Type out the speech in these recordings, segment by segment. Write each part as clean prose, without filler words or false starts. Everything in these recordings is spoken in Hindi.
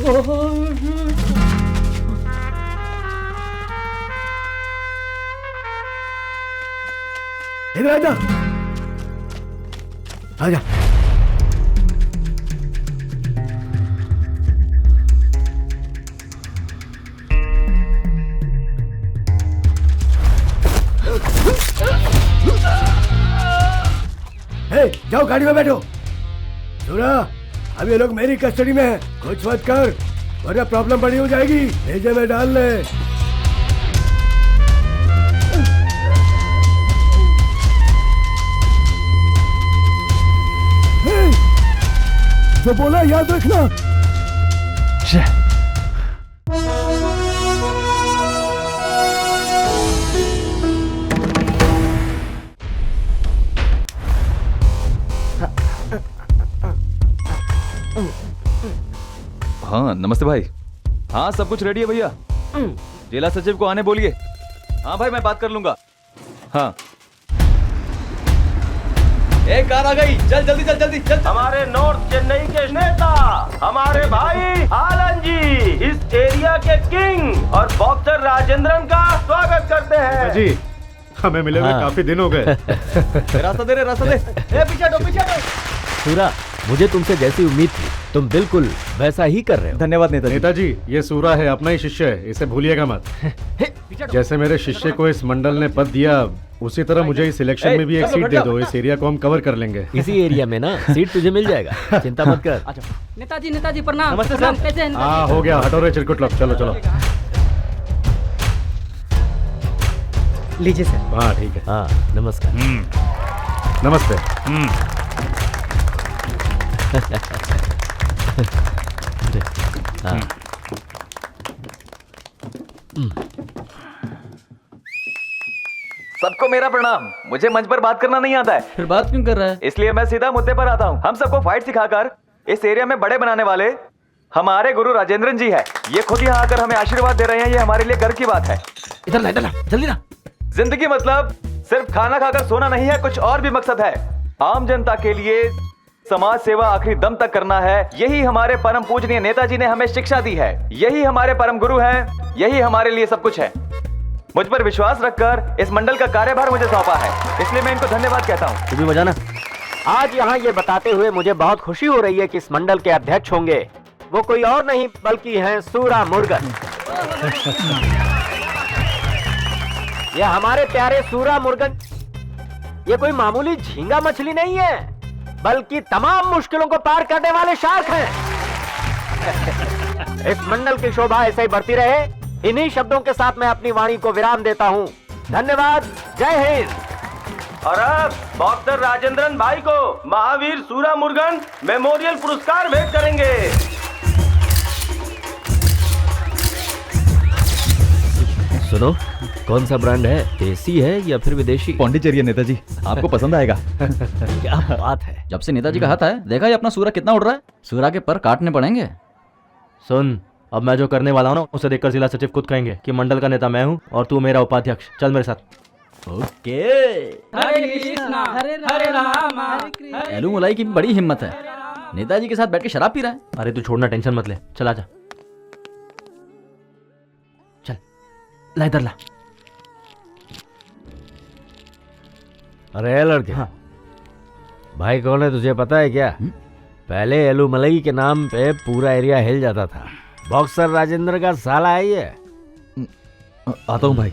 इधर आजा, आजा। जाओ गाड़ी में बैठो। सूरा, अब ये लोग मेरी कस्टडी में है, कुछ मत कर वरना प्रॉब्लम बड़ी हो जाएगी। भेजे में डाल ले। जो बोला याद रखना। हाँ नमस्ते भाई। हाँ सब कुछ रेडी है भैया, जिला सचिव को आने बोलिए। हाँ भाई मैं बात कर लूंगा। हाँ एक कार आ गई, चल जल्दी चल जल्दी चल। हमारे नॉर्थ चेन्नई के नेता हमारे भाई आलन जी इस एरिया के किंग और बॉक्सर राजेंद्रन का स्वागत करते हैं। जी हमें मिले हुए काफी दिन हो गए। रास्ता दे रे, रास्ता दे। पीछे हटो, पीछे हटो। सूरा, मुझे तुमसे जैसी उम्मीद थी तुम बिल्कुल वैसा ही कर रहे हो। धन्यवाद नेताजी। नेताजी ये सूरा है, अपना ही शिष्य है, इसे भूलिएगा मत। जैसे मेरे शिष्य को इस मंडल ने पद दिया उसी तरह मुझे इस इलेक्शन में भी एक सीट दे दो। इस एरिया को हम कवर कर लेंगे। इसी एरिया में ना सीट तुझे मिल जाएगा, चिंता मत कर। नेताजी नेताजी प्रणाम। नमस्ते प्रणाम, सर। कैसे हैं? हाँ हो गया, हटो रे चिरकुट लोग, चलो चलो। लीजिए सर। हाँ ठीक है। हाँ नमस्कार। नमस्ते। हाँ। सबको मेरा प्रणाम। मुझे मंच पर बात करना नहीं आता है। फिर बात क्यों कर रहा है? इसलिए मैं सीधा मुद्दे पर आता हूँ। हम सबको फाइट सिखाकर इस एरिया में बड़े बनाने वाले हमारे गुरु राजेंद्रन जी है। ये खुद यहाँ आकर हमें आशीर्वाद दे रहे हैं। ये हमारे लिए गर्व की बात है। इधर ला जल्दी ला। जिंदगी मतलब सिर्फ खाना खाकर सोना नहीं है, कुछ और भी मकसद है। आम जनता के लिए समाज सेवा आखिरी दम तक करना है। यही हमारे परम पूजनीय नेताजी ने हमें शिक्षा दी है। यही हमारे परम गुरु हैं। यही हमारे लिए सब कुछ है। मुझ पर विश्वास रखकर इस मंडल का कार्यभार मुझे सौंपा है, इसलिए मैं इनको धन्यवाद कहता हूँ। तू भी बजाना। आज यहाँ ये बताते हुए मुझे बहुत खुशी हो रही है कि इस मंडल के अध्यक्ष होंगे वो कोई और नहीं बल्कि हैं सूरा मुर्गन। ये हमारे प्यारे सूरा मुर्गन, ये कोई मामूली झींगा मछली नहीं है बल्कि तमाम मुश्किलों को पार करने वाले शार्क हैं। इस मंडल की शोभा ऐसे ही बढ़ती रहे। इन्हीं शब्दों के साथ मैं अपनी वाणी को विराम देता हूँ। धन्यवाद। जय हिंद। और अब बॉक्सर राजेंद्रन भाई को महावीर सूरा मुर्गन मेमोरियल पुरस्कार भेंट करेंगे। सुनो, कौन सा ब्रांड है? देसी है या फिर विदेशी? पौंडीचेरी नेताजी, आपको पसंद आएगा। क्या बात है। जब से नेताजी का हाथ है, देखा ये अपना सूरा कितना उड़ रहा है। सूरा के पर काटने पड़ेंगे। सुन, अब मैं जो करने वाला हूँ ना उसे देखकर जिला सचिव खुद कहेंगे कि मंडल का नेता मैं हूँ और तू मेरा उपाध्यक्ष। चल मेरे साथ। ओके। हरे कृष्णा हरे राम हरे कृष्णा। एलू मलाई की भी बड़ी हिम्मत है, नेताजी के साथ बैठ के शराब पी रहा है। अरे तू छोड़ना, टेंशन मत ले। चल आजा, चल ला इधर ला। अरे लड़के, हाँ। भाई कौन है तुझे पता है क्या? पहले एलू मलई के नाम पे पूरा एरिया हिल जाता था। बॉक्सर राजेंद्र का साला है ये। आता हूँ भाई।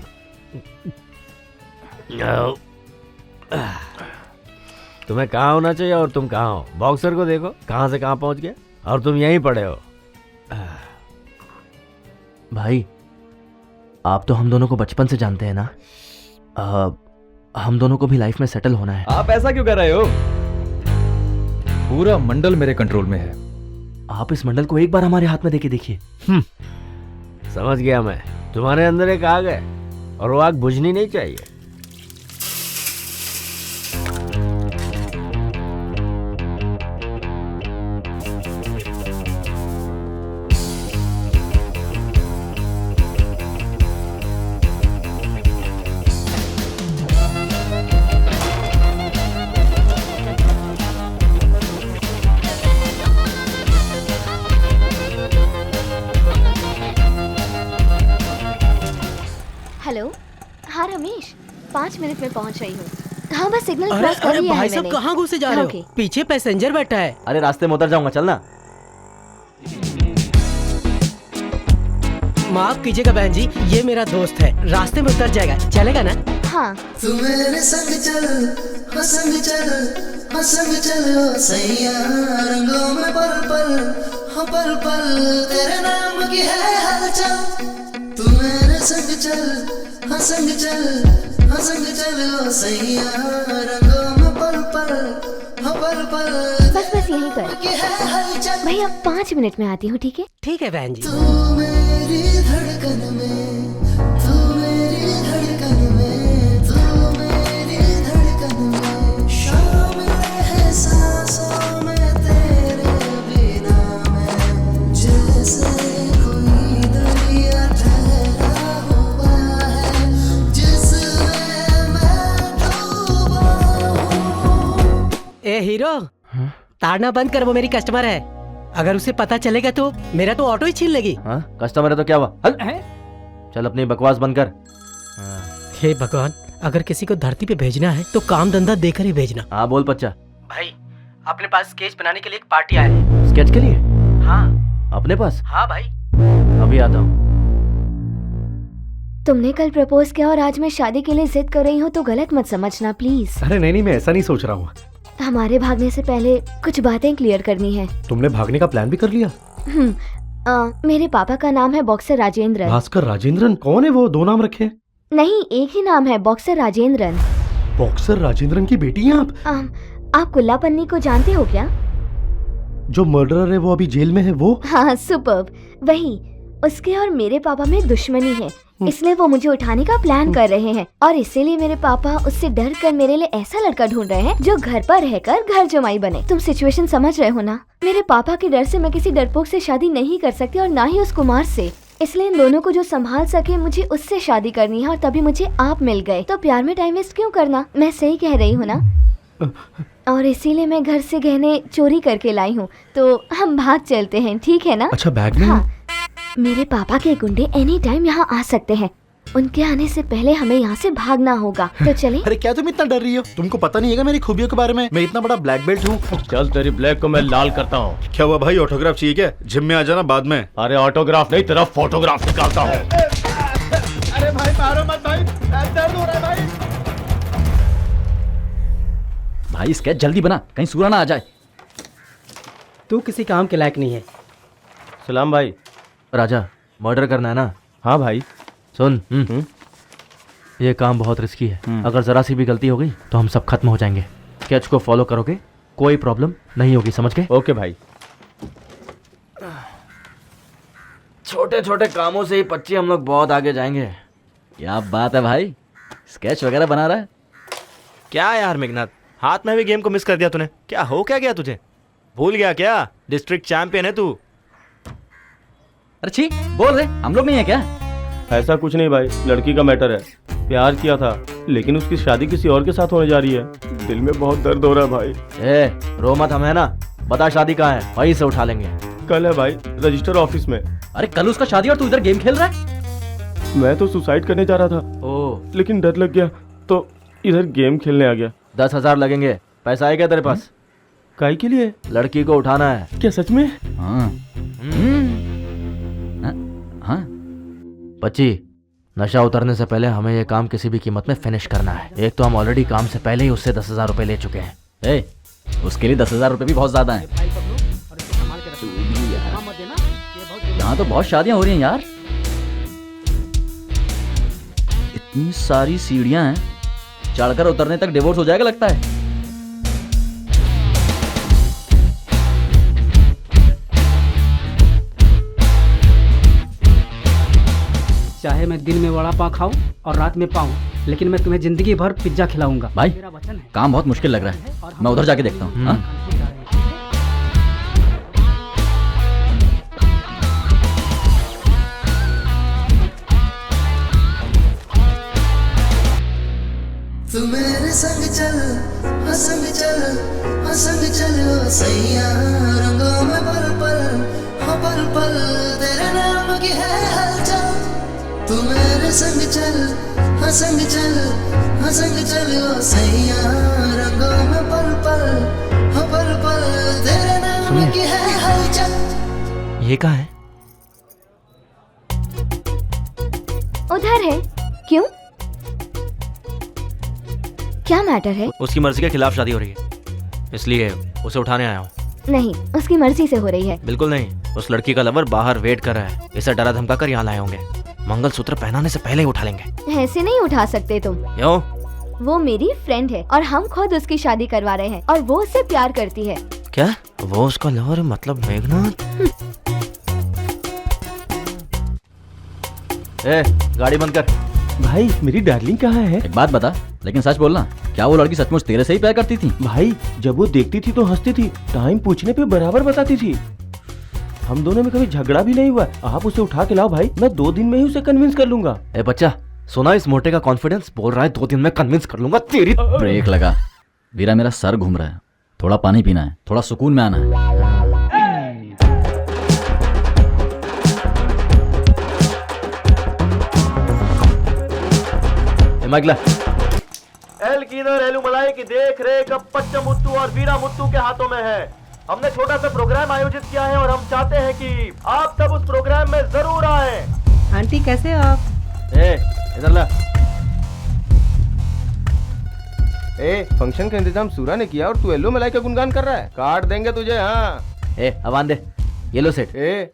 तुम्हें कहाँ होना चाहिए और तुम कहाँ हो? बॉक्सर को देखो कहाँ से कहाँ पहुँच गए और तुम यहीं पड़े हो। भाई आप तो हम दोनों को बचपन से जानते हैं ना। हम दोनों को भी लाइफ में सेटल होना है। आप ऐसा क्यों कर रहे हो? पूरा मंडल मेरे कंट्रोल में है। आप इस मंडल को एक बार हमारे हाथ में देके देखिए। समझ गया मैं। तुम्हारे अंदर एक आग है और वो आग बुझनी नहीं चाहिए। हेलो। हाँ रमेश, 5 मिनट में पहुंच रही हूँ। हाँ बस सिग्नल अरे क्रॉस कर अरे लिया है भाई साहब मैंने। कहाँ घुसे जा रहे ओके। हो? पीछे पैसेंजर बैठा है। अरे रास्ते में उतर जाऊंगा, चलना। माफ कीजिएगा बहन जी, ये मेरा दोस्त है, रास्ते में उतर जाएगा, चलेगा ना? हाँ। तू मेरे संग चल, हो संग चल, हो संग चल ओ सैया, रंगों में पल पल, हो पल पल तेरे नाम की है हलचल। तू मेरे संग चल, हो संग चल, हो संग चल ओ सैया, रंगों में पल पल, हो पल पल बस यहीं पर। भैया 5 मिनट में आती हूँ, ठीक है? ठीक है बहन जी। तू मेरी धड़कन में, तू मेरी धड़कन में, तू मेरी धड़कन में, शामिल है सांसों में तेरे बिना मैं, जैसे कोई दरिया ठहरा हुआ है, जिसमें मैं डूबा हूँ। ए हीरो, ताड़ना बंद कर, वो मेरी कस्टमर है। अगर उसे पता चलेगा तो मेरा तो ऑटो ही छीन लेगी। हाँ कस्टमर है तो क्या हुआ? हल चल अपनी बकवास बंद कर। हे भगवान, अगर किसी को धरती पे भेजना है तो काम धंधा देकर ही भेजना। हाँ बोल बच्चा। भाई अपने पास स्केच बनाने के लिए एक पार्टी आया है। स्केच के लिए? हाँ। अपने पास? हाँ भाई। अभी आता हूँ। तुमने कल प्रपोज किया और आज मैं शादी के लिए जिद कर रही हूँ तो गलत मत समझना प्लीज। अरे नहीं मैं ऐसा नहीं सोच रहा हूँ। हमारे भागने से पहले कुछ बातें क्लियर करनी है। तुमने भागने का प्लान भी कर लिया? मेरे पापा का नाम है बॉक्सर राजेंद्रन। भास्कर राजेंद्रन? कौन है वो? 2 नाम रखे? नहीं, एक ही नाम है, बॉक्सर राजेंद्रन। बॉक्सर राजेंद्रन की बेटी हैं आप? आप कुल्ला पन्नी को जानते हो क्या? जो मर्डरर है वो अभी जेल में है वो? हाँ सुपर्ब, वही। उसके और मेरे पापा में दुश्मनी है, इसलिए वो मुझे उठाने का प्लान कर रहे हैं और इसीलिए मेरे पापा उससे डर कर मेरे लिए ऐसा लड़का ढूंढ रहे हैं जो घर पर रहकर घर जमाई बने। तुम सिचुएशन समझ रहे हो ना? मेरे पापा के डर से मैं किसी डरपोक से शादी नहीं कर सकती और ना ही उस कुमार से, इसलिए इन दोनों को जो संभाल सके मुझे उससे शादी करनी है और तभी मुझे आप मिल गए। तो प्यार में टाइम वेस्ट क्यों करना? मैं सही कह रही हूँ ना? और इसीलिए मैं घर से गहने चोरी करके लाई हूँ, तो हम भाग चलते हैं, ठीक है ना? अच्छा बैग में? हाँ। मेरे पापा के गुंडे एनी टाइम यहाँ आ सकते हैं, उनके आने से पहले हमें यहाँ से भागना होगा, तो चले? अरे क्या तुम इतना डर रही हो? तुमको पता नहीं है मेरी खूबियों के बारे में? मैं इतना बड़ा ब्लैक बेल्ट हूँ। चल तेरी ब्लैक को मैं लाल करता हूँ। क्या हुआ भाई, ऑटोग्राफ चाहिए क्या? जिम में आ जाना बाद में। अरे ऑटोग्राफ नहीं, तेरा फोटोग्राफ निकालता हूँ। अरे भाई मारो मत भाई, दर्द हो रहा है भाई। भाई स्केच जल्दी बना, कहीं सूरा ना आ जाए। तू किसी काम के लायक नहीं है। सलाम भाई। राजा, मर्डर करना है ना? हाँ भाई। सुन, ये काम बहुत रिस्की है। अगर जरा सी भी गलती हो गई तो हम सब खत्म हो जाएंगे। स्केच को फॉलो करोगे, कोई प्रॉब्लम नहीं होगी, समझ गए? ओके भाई। छोटे छोटे कामों से ही 25 हम लोग बहुत आगे जाएंगे। क्या बात है भाई, स्केच वगैरह बना रहा है? क्या यार मेघनाथ, हाथ में भी गेम को मिस कर दिया तूने। क्या हो क्या गया तुझे? भूल गया क्या? डिस्ट्रिक्ट चैंपियन है तू। अरे छी, बोल रहे हम लोग नहीं है क्या? ऐसा कुछ नहीं भाई, लड़की का मैटर है। प्यार किया था लेकिन उसकी शादी किसी और के साथ होने जा रही है। दिल में बहुत दर्द हो रहा है भाई। ए, रो मत, हम है ना? बता शादी कहाँ है, वहीं से उठा लेंगे। कल है भाई, रजिस्टर ऑफिस में। अरे कल उसका शादी और तू इधर गेम खेल रहा है? मैं तो सुसाइड करने जा रहा था। ओह। लेकिन डर लग गया तो इधर गेम खेलने आ गया। 10,000 लगेंगे। पैसा है क्या तेरे पास? काहे के लिए? लड़की को उठाना है। क्या सच में? हाँ। हाँ। बच्ची, नशा उतरने से पहले हमें ये काम किसी भी कीमत में फिनिश करना है। एक तो हम ऑलरेडी काम से पहले ही उससे 10,000 रुपए ले चुके हैं। ए, उसके लिए 10,000 रुपए भी बहुत ज्यादा हैं। यहाँ तो बहुत शादियां हो रही हैं यार। इतनी सारी सीढ़ियां हैं, चढ़कर उतरने तक डिवोर्स हो जाएगा लगता है। चाहे मैं दिन में वड़ा पाव खाऊं और रात में पाऊं, लेकिन मैं तुम्हें जिंदगी भर पिज्जा खिलाऊंगा। भाई काम बहुत मुश्किल लग रहा है, मैं उधर जाके देखता हूँ। हाँ? तू मेरे संग चल, हाँ संग चल, हाँ संग चल ओ सैया, रंगों में पल पल, हाँ पल पल तेरे नाम की है हलचल। तू तू मेरे संग चल हाँ संग चल हाँ संग चल ओ सैया रंगों में पल पल हाँ पल पल तेरे नाम की है हलचल। ये कहाँ है? उधर है। क्यों, क्या मैटर है? उसकी मर्जी के खिलाफ शादी हो रही है, इसलिए उसे उठाने आया हूँ। नहीं, उसकी मर्जी से हो रही है। बिल्कुल नहीं, उस लड़की का लवर बाहर वेट कर रहा है, इसे डरा धमका कर यहाँ लाए होंगे। मंगलसूत्र पहनाने से पहले ही उठा लेंगे। ऐसे नहीं उठा सकते तुम। क्यों? वो मेरी फ्रेंड है और हम खुद उसकी शादी करवा रहे हैं और वो उससे प्यार करती है। क्या? वो उसका लवर मतलब मेघनाथ? ए, गाड़ी बंद कर। भाई मेरी डार्लिंग कहाँ है? एक बात बता, लेकिन सच बोलना, क्या वो लड़की सचमुच तेरे से ही प्यार करती थी? भाई जब वो देखती थी तो हंसती थी, टाइम पूछने पे बराबर बताती थी। हम दोनों में कभी झगड़ा भी नहीं हुआ। आप उसे उठा के लाओ भाई, मैं 2 दिन में ही उसे कन्विंस कर लूंगा। ए बच्चा, सुना इस मोटे का कॉन्फिडेंस? बोल रहा है 2 दिन में कन्विंस कर लूंगा। तेरी ब्रेक लगा। वीरा, मेरा सर घूम रहा है, थोड़ा पानी पीना है, थोड़ा सुकून में आना है। एल की इधर एलू मलाई की देख रेख अब पच्चा मुत्तू और वीरा मुत्तू के हाथों में है। हमने छोटा सा प्रोग्राम आयोजित किया है और हम चाहते हैं कि आप सब उस प्रोग्राम में जरूर आए। आंटी कैसे हो आप? इधर ला। फंक्शन का इंतजाम सूरा ने किया और तू एलो मलाई का गुणगान कर रहा है। काट देंगे तुझे। हाँ अवान दे, ये लो सेठ।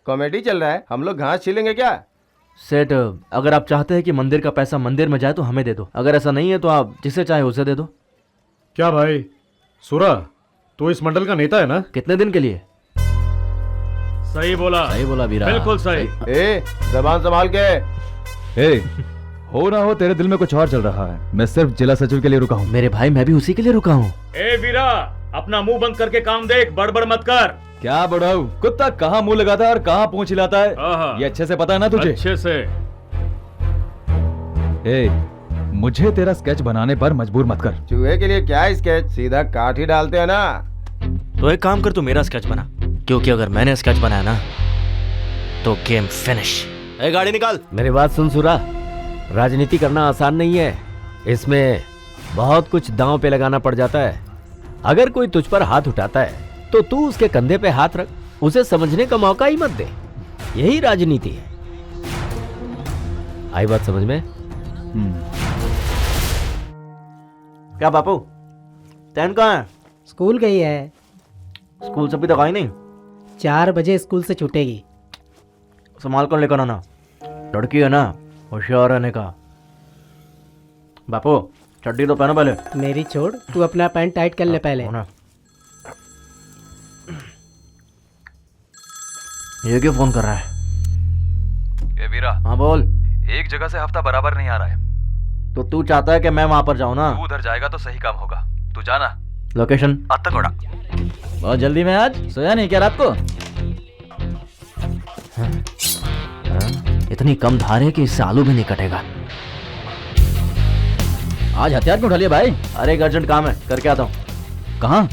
कॉमेडी चल रहा है, हम लोग घास छीलेंगे क्या? सेठ, अगर आप चाहते हैं कि मंदिर का पैसा मंदिर में जाए तो हमें दे दो, अगर ऐसा नहीं है तो आप जिसे चाहे उसे दे दो। क्या भाई सूरा, तो इस मंडल का नेता है ना? कितने दिन के लिए? सही बोला वीरा, बिल्कुल सही। जबान संभाल के। हो ना हो तेरे दिल में कुछ और चल रहा है। मैं सिर्फ जिला सचिव के लिए रुका हूँ। मेरे भाई, मैं भी उसी के लिए रुका हूँ। ए वीरा, अपना मुंह बंद करके काम देख, बड़बड़ मत कर। क्या बड़ाऊ, कुत्ता कहाँ मुंह लगाता है और कहाँ पूंछ हिलाता है, ये अच्छे से पता है ना तुझे? अच्छे से। मुझे तेरा स्केच बनाने पर मजबूर मत कर। चूहे के लिए क्या स्केच, सीधा काट ही डालते हैं ना। तो एक काम कर, तू मेरा स्केच बना, क्योंकि अगर मैंने स्केच बनाया ना तो गेम फिनिश। गाड़ी निकाल। मेरी बात सुन सुरा, राजनीति करना आसान नहीं है, इसमें बहुत कुछ दांव पे लगाना पड़ जाता है। अगर कोई तुझ पर हाथ उठाता है तो तू उसके कंधे पे हाथ रख, उसे समझने का मौका ही मत दे। यही राजनीति है। आई बात समझ में? क्या बापू, तैन कहाँ है? स्कूल गई है। स्कूल से अभी तक आई नहीं? 4 बजे स्कूल से छूटेगी। संभाल कर लेकर आना, लड़की है ना, होशियार रहने का। बापू चड्डी तो पहनो पहले। मेरी छोड़, तू अपना पैंट टाइट कर ले पहले। ये क्यों फोन कर रहा है? ए वीरा। हाँ बोल। एक जगह से हफ्ता बराबर नहीं आ रहा है। तो तू चाहता है कि मैं वहां पर जाऊं ना? तू उधर जाएगा तो सही काम होगा, तू जाना। लोकेशन? अत्तकोड़ा। बहुत जल्दी में आज सोया नहीं क्या रात को? इतनी कम धार है कि इससे आलू भी नहीं कटेगा। आज हथियार क्यों उठा लिया भाई? अरे एक अर्जेंट काम है, करके आता हूँ। कहाँ?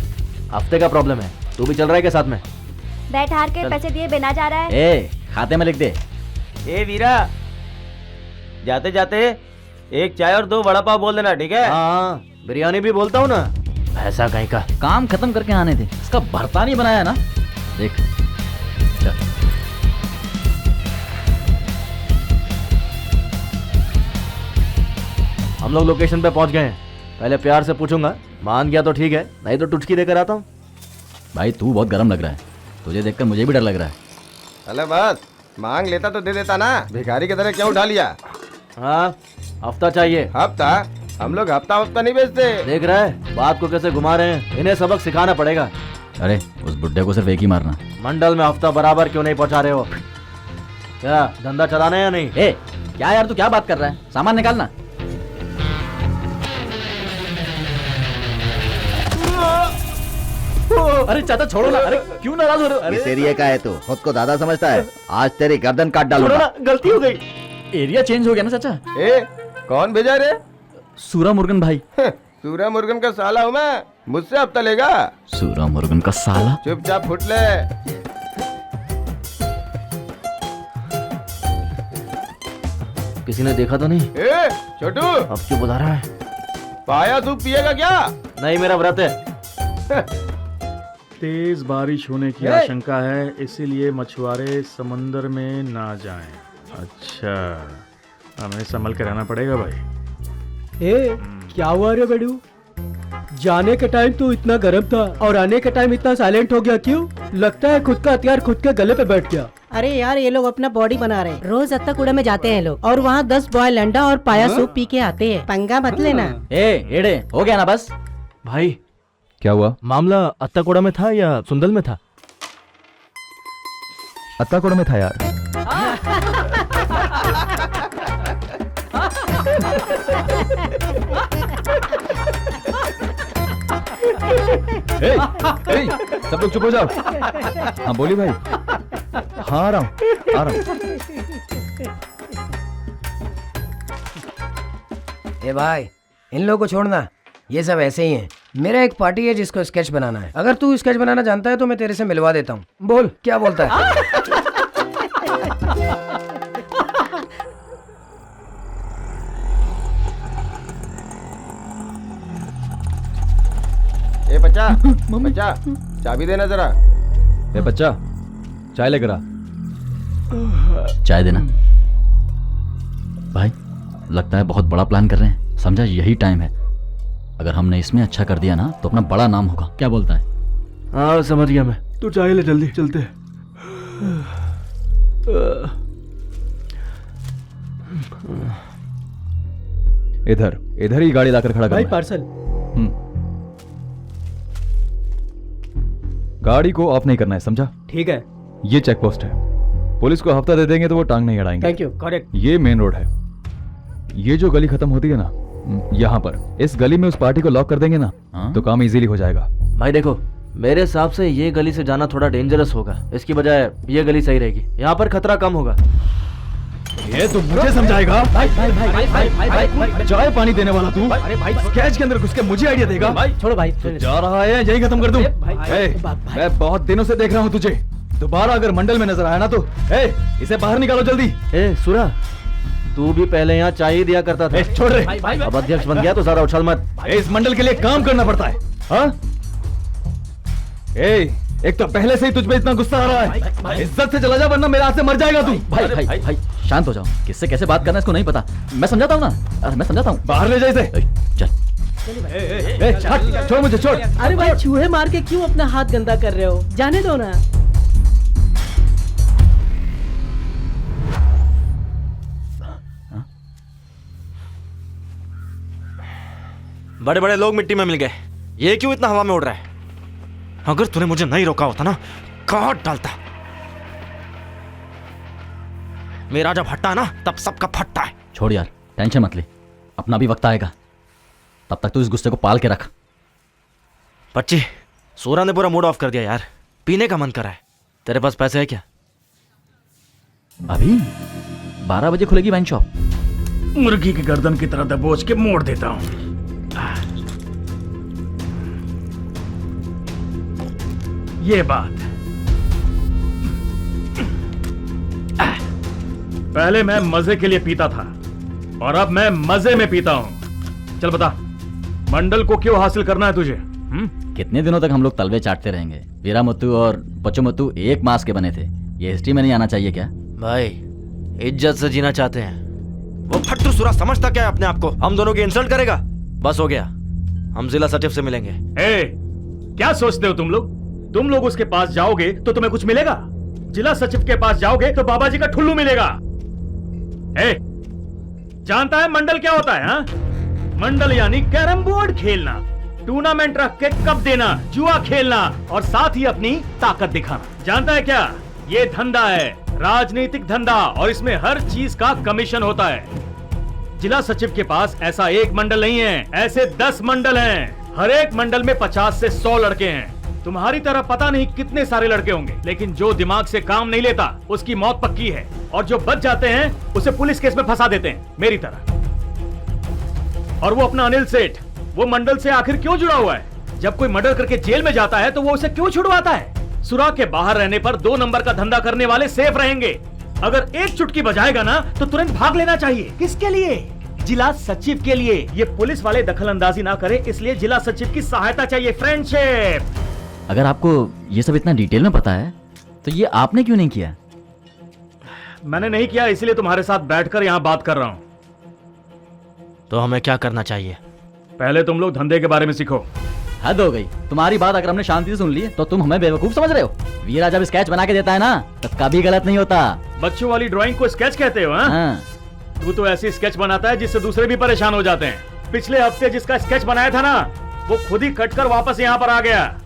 हफ्ते का प्रॉब्लम है, तू भी चल रहा है के साथ में? बैठ हार के पैसे दिए बिना जा रहा है। खाते में लिख दे। वीरा, जाते जाते एक चाय और 2 वड़ा पाव बोल देना, ठीक है? हाँ, बिरयानी भी बोलता हूँ ना। ऐसा कहीं का काम खत्म करके आने थे, इसका भरता नहीं बनाया ना। देख चल। हम लोग लोकेशन पे पहुंच गए हैं। पहले प्यार से पूछूंगा, मान गया तो ठीक है, नहीं तो टुचकी देकर आता हूँ। भाई तू बहुत गर्म लग रहा है, तुझे देखकर मुझे भी डर लग रहा है। अरे बस, मांग लेता तो दे देता ना, भिखारी की तरह क्यों उठा लिया? हाँ, हफ्ता चाहिए। हफ्ता? हम लोग हफ्ता नहीं बेचते। देख रहा है बात को कैसे घुमा रहे हैं, इन्हें सबक सिखाना पड़ेगा। अरे उस बुड्ढे को सिर्फ एक ही मारना। मंडल में हफ्ता बराबर क्यों नहीं पहुंचा रहे हो? क्या धंधा चलाना है या नहीं? क्या यार, तू क्या बात कर रहा है? सामान निकालना। अरे चाचा छोड़ो ना। अरे क्यों नाराज हो रहे हो? इस एरिया का है तो खुद को दादा समझता है, आज तेरी गर्दन काट डालूंगा। गलती हो गई। एरिया चेंज हो गया ना चाचा। कौन भेजा रे? सूरा मुर्गन भाई। सूरा मुर्गन का साला हूँ मैं, मुझसे हफ्ता लेगा? सूरा मुर्गन का साला? चुपचाप फुट ले। किसी ने देखा तो नहीं? ए छोटू, अब क्यों बुला रहा है? पाया दूध पिएगा क्या? नहीं, मेरा व्रत है। तेज बारिश होने की आशंका है, इसीलिए मछुआरे समंदर में ना जाएं। अच्छा, हमें संभल के रहना पड़ेगा भाई। क्या हुआ रे बड़ू? जाने के टाइम तो इतना गर्म था और आने के टाइम इतना साइलेंट हो गया, क्यों? लगता है खुद का हथियार खुद के गले पे बैठ गया। अरे यार, ये लोग अपना बॉडी बना रहे हैं। रोज अत्ताकुड़ा में जाते हैं लोग और वहाँ 10 बॉयल अंडा और पाया सूप पी के आते हैं। पंगा मत लेना। एड़े हो गया ना बस। भाई क्या हुआ? मामला अत्ताकुड़ा में था या सुंदल में था? अत्ताकुड़ा में था यार। सब लोग चुप हो जाओ। हाँ बोली भाई। हाँ आ रहा हूँ। ए भाई, इन लोगों को छोड़ना, ये सब ऐसे ही हैं। मेरा एक पार्टी है जिसको स्केच बनाना है। अगर तू स्केच बनाना जानता है तो मैं तेरे से मिलवा देता हूँ। बोल क्या बोलता है? ए बच्चा, बच्चा चाबी देना जरा। ए बच्चा, चाय लेकर आ। चाय देना। भाई लगता है बहुत बड़ा प्लान कर रहे हैं। समझा, यही टाइम है। अगर हमने इसमें अच्छा कर दिया ना तो अपना बड़ा नाम होगा। क्या बोलता है? हाँ समझ गया मैं। तू चाय ले, जल्दी चलते। इधर ही गाड़ी लाकर खड़ा कर। भाई पार्सल। गाड़ी को ऑफ नहीं करना है, समझा? ठीक है। ये चेक पोस्ट है। पुलिस को हफ्ता दे देंगे तो वो टांग नहीं अड़ाएंगे। Thank you. करेक्ट। ये मेन रोड है। ये जो गली खत्म होती है ना, यहाँ पर इस गली में उस पार्टी को लॉक कर देंगे ना तो काम इजीली हो जाएगा। भाई देखो, मेरे हिसाब से ये गली से जाना थोड़ा डेंजरस होगा। इसकी बजाय ये गली सही रहेगी। यहाँ पर खतरा कम होगा। ये तो मुझे समझाएगा? भाई भाई भाई भाई भाई भाई भाई चाय पानी देने वाला तू? अरे भाई, स्केच के अंदर घुस के मुझे आइडिया देगा? भाई छोड़ो भाई। जा रहा है यही खत्म कर दूं। मैं बहुत दिनों से देख रहा हूँ तुझे। दोबारा अगर मंडल में नजर आया ना तो इसे बाहर निकालो जल्दी। सुरा, तू भी पहले यहाँ चाय ही दिया करता था। छोड़ रहे। अब अध्यक्ष बन गया तो ज्यादा उछल मत। इस मंडल के लिए काम करना पड़ता है। हाँ? एक तो पहले से ही तुझ पे इतना गुस्सा आ रहा है। इज्जत से चला जा वरना मेरे हाथ से मर जाएगा तू। भाई शांत हो जाओ। किससे कैसे बात करना है इसको नहीं पता। मैं समझाता हूँ ना। अरे मैं समझाता हूँ। बाहर ले जा इसे। चल। छोड़ मुझे, छोड़। अरे भाई, चूहे मार के क्यों अपना हाथ गंदा कर रहे हो? जाने दो ना। बड़े बड़े लोग मिट्टी में मिल गए। ये क्यों इतना हवा में उड़ रहा है? अगर तूने मुझे नहीं रोका होता ना, काट डालता। मेरा जब हट्टा ना तब सबका फटता है। छोड़ यार, टेंशन मत ले। अपना भी वक्त आएगा। तब तक तू इस गुस्से को पाल के रख। बच्ची, सूरा ने पूरा मूड ऑफ कर दिया यार। पीने का मन कर रहा है। तेरे पास पैसे है क्या? अभी 12 बजे खुलेगी वाइन शॉप। मुर्गी की गर्दन की तरह दबोच के मोड़ देता हूँ। ये बात। पहले मैं मजे के लिए पीता था और अब मैं मजे में पीता हूं। चल बता, मंडल को क्यों हासिल करना है तुझे? कितने दिनों तक हम लोग तलवे चाटते रहेंगे? वीरामुत्तु और पचमुत्तु एक मास के बने थे। ये हिस्ट्री में नहीं आना चाहिए क्या? भाई इज्जत से जीना चाहते हैं। वो फट्टू सूरा समझता क्या है अपने आप को? हम दोनों की इंसल्ट करेगा? बस हो गया, हम जिला सचिव से मिलेंगे। क्या सोचते हो तुम लोग? तुम लोग उसके पास जाओगे तो तुम्हें कुछ मिलेगा? जिला सचिव के पास जाओगे तो बाबा जी का ठुल्लू मिलेगा। जानता है मंडल क्या होता है? हाँ? मंडल यानी कैरम बोर्ड खेलना, टूर्नामेंट रख के कप देना, जुआ खेलना और साथ ही अपनी ताकत दिखाना। जानता है क्या? ये धंधा है, राजनीतिक धंधा, और इसमें हर चीज का कमीशन होता है। जिला सचिव के पास ऐसा एक मंडल नहीं है, ऐसे 10 मंडल हैं। हर एक मंडल में 50 से 100 लड़के हैं। तुम्हारी तरह पता नहीं कितने सारे लड़के होंगे, लेकिन जो दिमाग से काम नहीं लेता उसकी मौत पक्की है, और जो बच जाते हैं उसे पुलिस केस में फंसा देते हैं, मेरी तरह। और वो अपना अनिल सेठ, वो मंडल से आखिर क्यों जुड़ा हुआ है? जब कोई मर्डर करके जेल में जाता है तो वो उसे क्यों छुड़वाता है? सुराग के बाहर रहने पर 2 नंबर का धंधा करने वाले सेफ रहेंगे, अगर एक चुटकी बजाएगा ना तो तुरंत भाग लेना चाहिए। किसके लिए? जिला सचिव के लिए। ये पुलिस वाले दखल अंदाजी ना करे, इसलिए जिला सचिव की सहायता चाहिए। फ्रेंडशिप। अगर आपको ये सब इतना डिटेल में पता है तो ये आपने क्यों नहीं किया? मैंने नहीं किया, इसलिए तुम्हारे साथ बैठकर यहाँ बात कर रहा हूँ। तो हमें क्या करना चाहिए? पहले तुम लोग धंधे के बारे में सीखो। हद हो गई तुम्हारी बात। अगर हमने शांति से सुन ली तो तुम हमें बेवकूफ समझ रहे हो। वीरा जब स्केच बना के देता है ना तो कभी गलत नहीं होता। बच्चों वाली ड्राइंग को स्केच कहते हो? हाँ? तू तो ऐसी स्केच बनाता है जिससे दूसरे भी परेशान हो जाते हैं। पिछले हफ्ते जिसका स्केच बनाया था ना, वो खुद ही कट कर वापस यहाँ पर आ गया।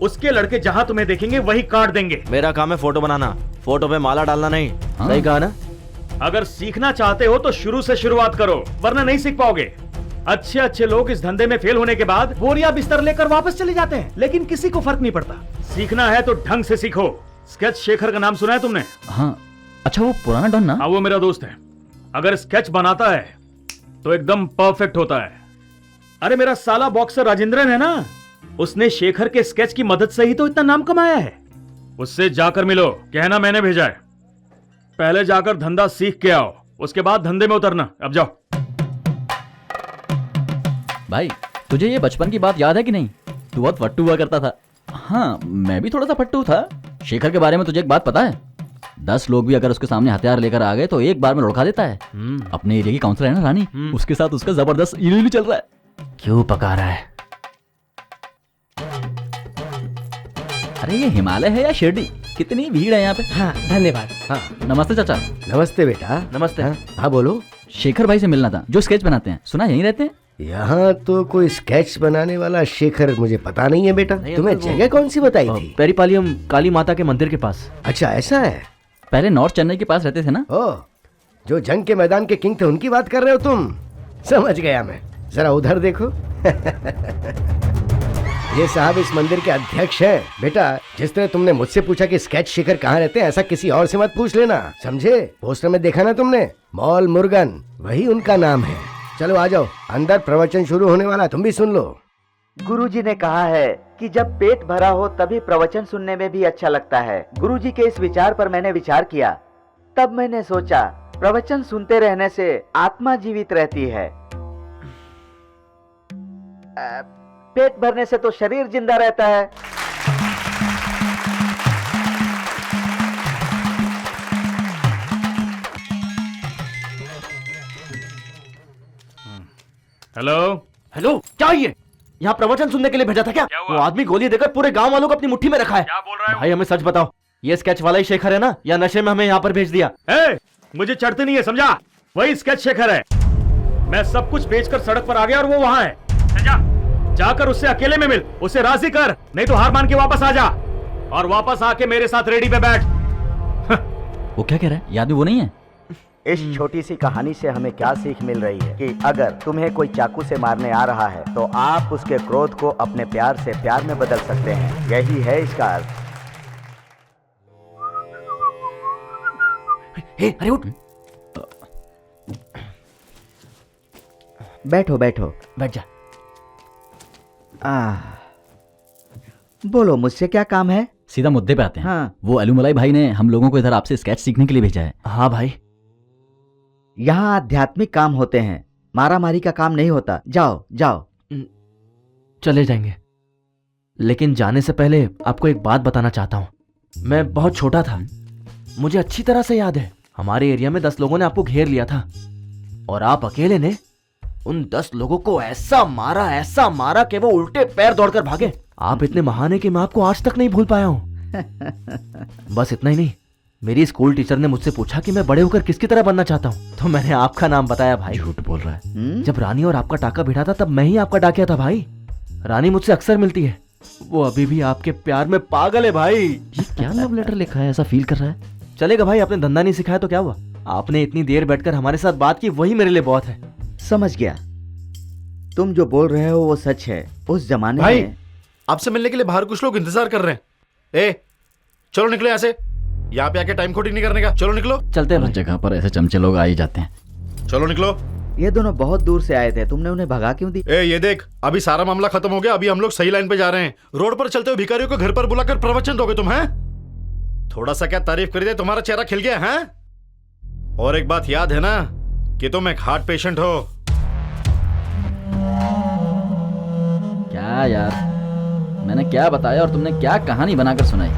उसके लड़के जहाँ तुम्हें देखेंगे वही काट देंगे। मेरा काम है फोटो बनाना, फोटो पे माला डालना नहीं। सही कहा ना? अगर सीखना चाहते हो तो शुरू से शुरुआत करो, वरना नहीं सीख पाओगे। अच्छे अच्छे लोग इस धंधे में फेल होने के बाद बोरिया बिस्तर लेकर वापस चले जाते हैं, लेकिन किसी को फर्क नहीं पड़ता। सीखना है तो ढंग से सीखो। स्केच शेखर का नाम सुना है तुमने? हाँ। अच्छा, वो पुराना डॉन ना? हाँ, वो मेरा दोस्त है। अगर स्केच बनाता है तो एकदम परफेक्ट होता है। अरे मेरा साला बॉक्सर राजेंद्रन है ना, उसने शेखर के स्केच की मदद से ही तो इतना नाम कमाया है। उससे जाकर मिलो, कहना मैंने भेजा है। पहले जाकर धंधा सीख के आओ, उसके बाद धंधे में उतरना। अब जाओ। भाई तुझे ये बचपन की बात याद है कि नहीं? तू बहुत फट्टू हुआ करता था। हाँ, मैं भी थोड़ा सा फट्टू था। शेखर के बारे में तुझे एक बात पता है? 10 लोग भी अगर उसके सामने हथियार लेकर आ गए तो एक बार में लुढ़का देता है। अपने एरिया की काउंसलर है ना रानी, उसके साथ उसका जबरदस्त इलू चल रहा है। क्यों पका रहा है? अरे ये हिमालय है या शिरडी? कितनी भीड़ है यहाँ पे। हाँ, धन्यवाद। हाँ, नमस्ते चाचा। नमस्ते बेटा। नमस्ते। हाँ बोलो। शेखर भाई से मिलना था, जो स्केच बनाते हैं। सुना यहीं रहते हैं? यहाँ तो कोई स्केच बनाने वाला शेखर मुझे पता नहीं है बेटा। तुम्हें जगह कौन सी बताई थी? पेरीपालियम काली माता के मंदिर के पास। अच्छा, ऐसा है। पहले नॉर्थ चेन्नई के पास रहते थे ना? ओ, जो जंग के मैदान के किंग थे उनकी बात कर रहे हो तुम? समझ गया मैं। जरा उधर देखो। ये साहब इस मंदिर के अध्यक्ष हैं। बेटा, जिस तरह तुमने मुझसे पूछा कि स्केच शेखर कहाँ रहते हैं, ऐसा किसी और से मत पूछ लेना, समझे? पोस्टर में देखा ना तुमने, मॉल मुर्गन, वही उनका नाम है। चलो आ जाओ, अंदर प्रवचन शुरू होने वाला, तुम भी सुन लो। गुरुजी ने कहा है कि जब पेट भरा हो तभी प्रवचन सुनने में भी अच्छा लगता है। गुरुजी के इस विचार पर मैंने विचार किया। तब मैंने सोचा प्रवचन सुनते रहने से आत्मा जीवित रहती है, पेट भरने से तो शरीर जिंदा रहता है। हेलो हेलो, क्या ये? यहाँ प्रवचन सुनने के लिए भेजा था क्या? वो आदमी गोली देकर पूरे गांव वालों को अपनी मुट्ठी में रखा है। क्या बोल रहा है? भाई हमें सच बताओ, ये स्केच वाला ही शेखर है ना, या नशे में हमें यहाँ पर भेज दिया? मुझे चढ़ती नहीं है, समझा? वही स्केच शेखर है। मैं सब कुछ बेचकर सड़क पर आ गया और वो वहाँ है। जाकर उससे अकेले में मिल, उसे राजी कर, नहीं तो हार मान के वापस आ जा, और वापस आके मेरे साथ रेडी पे बैठ। वो क्या कह रहा है? याद में वो नहीं है? इस छोटी सी कहानी से हमें क्या सीख मिल रही है कि अगर तुम्हें कोई चाकू से मारने आ रहा है तो आप उसके क्रोध को अपने प्यार से प्यार में बदल सकते हैं। यही है इसका अर्थ। अरे उठ। बैठो बैठो, बैठ जा। बोलो, मुझसे क्या काम है? सीधा मुद्दे पे आते हैं। हाँ। वो अलूमलाई भाई ने हम लोगों को इधर आपसे स्केच सीखने के लिए भेजा है। हाँ भाई, यहाँ आध्यात्मिक काम होते हैं, मारामारी का काम नहीं होता। जाओ जाओ। चले जाएंगे, लेकिन जाने से पहले आपको एक बात बताना चाहता हूँ। मैं बहुत छोटा था, मुझे अच्छी तरह से याद है, हमारे एरिया में 10 लोगों ने आपको घेर लिया था और आप अकेले ने उन 10 लोगों को ऐसा मारा कि वो उल्टे पैर दौड़कर भागे। आप इतने महान हैं कि मैं आपको आज तक नहीं भूल पाया हूँ। बस इतना ही नहीं, मेरी स्कूल टीचर ने मुझसे पूछा कि मैं बड़े होकर किसकी तरह बनना चाहता हूँ, तो मैंने आपका नाम बताया। भाई झूठ बोल रहा है। जब रानी और आपका टाका भिड़ा था तब मैं ही आपका डाकिया था भाई। रानी मुझसे अक्सर मिलती है, वो अभी भी आपके प्यार में पागल है भाई। ये क्या लव लेटर लिखा है, ऐसा फील कर रहा है? चलेगा भाई, आपने धंधा नहीं सिखाया तो क्या हुआ? आपने इतनी देर बैठकर हमारे साथ बात की, वही मेरे लिए बहुत है। समझ गया, तुम जो बोल रहे हो वो सच है। उस जमाने भाई, में आपसे मिलने के लिए बाहर कुछ लोग इंतजार कर रहे हैं। ए, चलो निकलो यहाँ से, यहाँ पे आके टाइम खोटी नहीं करने का। चलो निकलो। चलते हैं। हर जगह पर ऐसे चमचे लोग आ ही जाते हैं। चलो निकलो। ये दोनों बहुत दूर से आए थे, तुमने उन्हें भगा क्यों दी? ए, ये देख, अभी सारा मामला खत्म हो गया, अभी हम लोग सही लाइन पे जा रहे हैं। रोड पर चलते हुए भिखारियों को घर पर बुलाकर प्रवचन दोगे तुम? हैं? थोड़ा सा क्या तारीफ कर दे तुम्हारा चेहरा खिल गया है? और एक बात याद है ना कि तुम एक हार्ट पेशेंट हो। क्या यार, मैंने क्या बताया और तुमने क्या कहानी बनाकर सुनाई?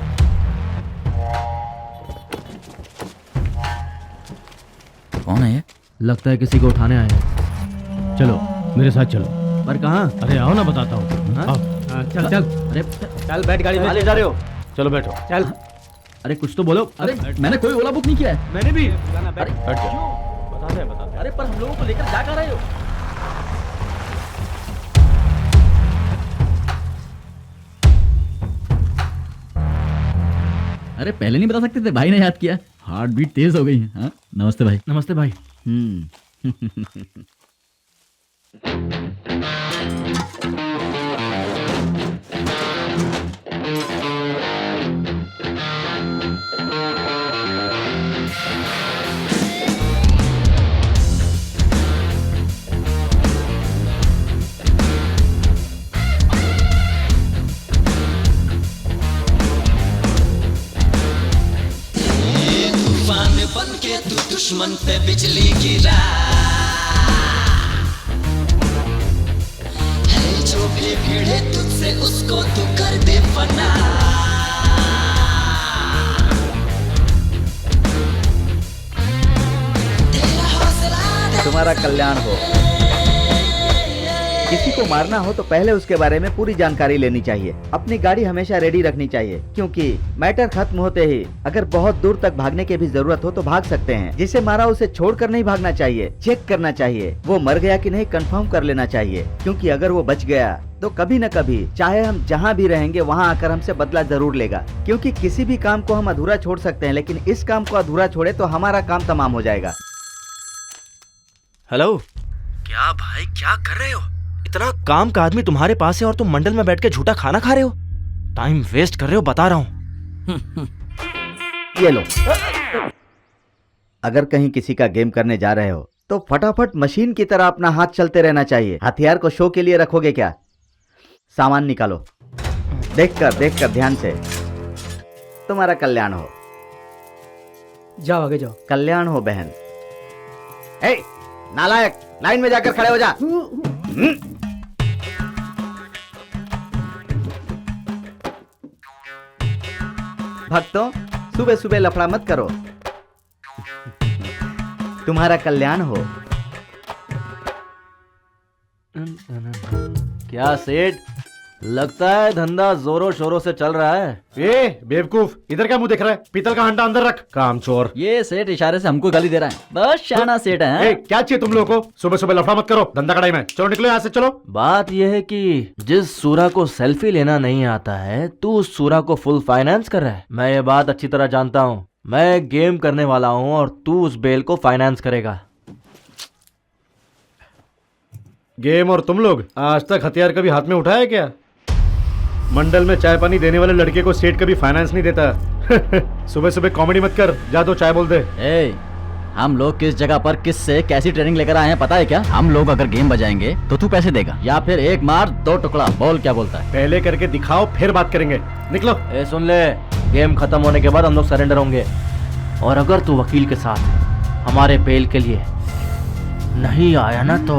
कौन है ये? लगता है किसी को उठाने आए हैं। चलो मेरे साथ चलो। पर कहाँ? अरे आओ ना, बताता हूँ। हाँ? आओ। चल चल। अरे चल बैठ गाड़ी में। ले जा रहे हो? चलो बैठो। चल। अरे कुछ तो बोलो। अरे मैंने कोई ओला बुक नहीं किया है। मैंने भी। अरे बैठ जाओ। बताते हैं। अरे पर हम लोगों को लेकर जा कहाँ रहे हो? अरे पहले नहीं बता सकते थे? भाई ने याद किया। हार्ट बीट तेज हो गई है। हाँ? नमस्ते भाई। नमस्ते भाई। तूफान बन के तू दुश्मन पे बिजली गिरा है, जो भी भिड़े तुझसे उसको तू कर दे फना। तेरा हौसला तुम्हारा कल्याण हो। किसी को मारना हो तो पहले उसके बारे में पूरी जानकारी लेनी चाहिए। अपनी गाड़ी हमेशा रेडी रखनी चाहिए, क्योंकि मैटर खत्म होते ही अगर बहुत दूर तक भागने की भी जरूरत हो तो भाग सकते हैं। जिसे मारा उसे छोड़कर नहीं भागना चाहिए, चेक करना चाहिए वो मर गया कि नहीं, कंफर्म कर लेना चाहिए। क्योंकि अगर वो बच गया तो कभी न कभी, चाहे हम जहाँ भी रहेंगे, वहाँ आकर हमसे बदला जरूर लेगा। क्योंकि किसी भी काम को हम अधूरा छोड़ सकते हैं, लेकिन इस काम को अधूरा छोड़े तो हमारा काम तमाम हो जाएगा। हेलो, क्या भाई क्या कर रहे हो? इतना काम का आदमी तुम्हारे पास है और तुम मंडल में बैठ के झूठा खाना खा रहे हो। टाइम वेस्ट कर रहे हो, बता रहा हूं। ये लो, अगर कहीं किसी का गेम करने जा रहे हो तो फटाफट मशीन की तरह अपना हाथ चलते रहना चाहिए। हथियार को शो के लिए रखोगे क्या? सामान निकालो, देखकर ध्यान से। तुम्हारा कल्याण हो। जाओ आगे जाओ। कल्याण हो बहन। ए, नालायक, लाइन में जाकर खड़े हो जा। भक्तों, सुबह सुबह लफड़ा मत करो। तुम्हारा कल्याण हो। क्या सेठ, लगता है धंधा जोरों शोरों से चल रहा है। ए बेवकूफ, इधर क्या मुंह देख रहा है? पीतल का हंडा अंदर रख, कामचोर। ये सेठ इशारे से हमको गाली दे रहा है। बस शाना सेठ है। क्या चाहिए तुम लोगों को? सुबह सुबह लफड़ा मत करो, धंधा कड़ाई में। चलो निकलो यहाँ से, चलो। बात यह है कि जिस सूरा को सेल्फी लेना नहीं आता है, तू उस सूरा को फुल फाइनेंस कर रहा है। मैं ये बात अच्छी तरह जानता हूँ। मैं गेम करने वाला हूँ और तू उस बेल को फाइनेंस करेगा। गेम और तुम लोग आज तक हथियार कभी हाथ में उठाया क्या? मंडल में चाय पानी देने वाले लड़के को सेठ कभी फाइनेंस नहीं देता। सुबह सुबह कॉमेडी मत कर, जा दो चाय बोल दे। हम लोग किस जगह पर किस से कैसी ट्रेनिंग लेकर आए हैं पता है क्या? हम लोग अगर गेम बजाएंगे तो तू पैसे देगा, या फिर एक मार दो टुकड़ा। बोल क्या बोलता है? पहले करके दिखाओ, फिर बात करेंगे। निकलो। सुन ले, गेम खत्म होने के बाद हम लोग सरेंडर होंगे, और अगर तू वकील के साथ हमारे बेल के लिए नहीं आया ना तो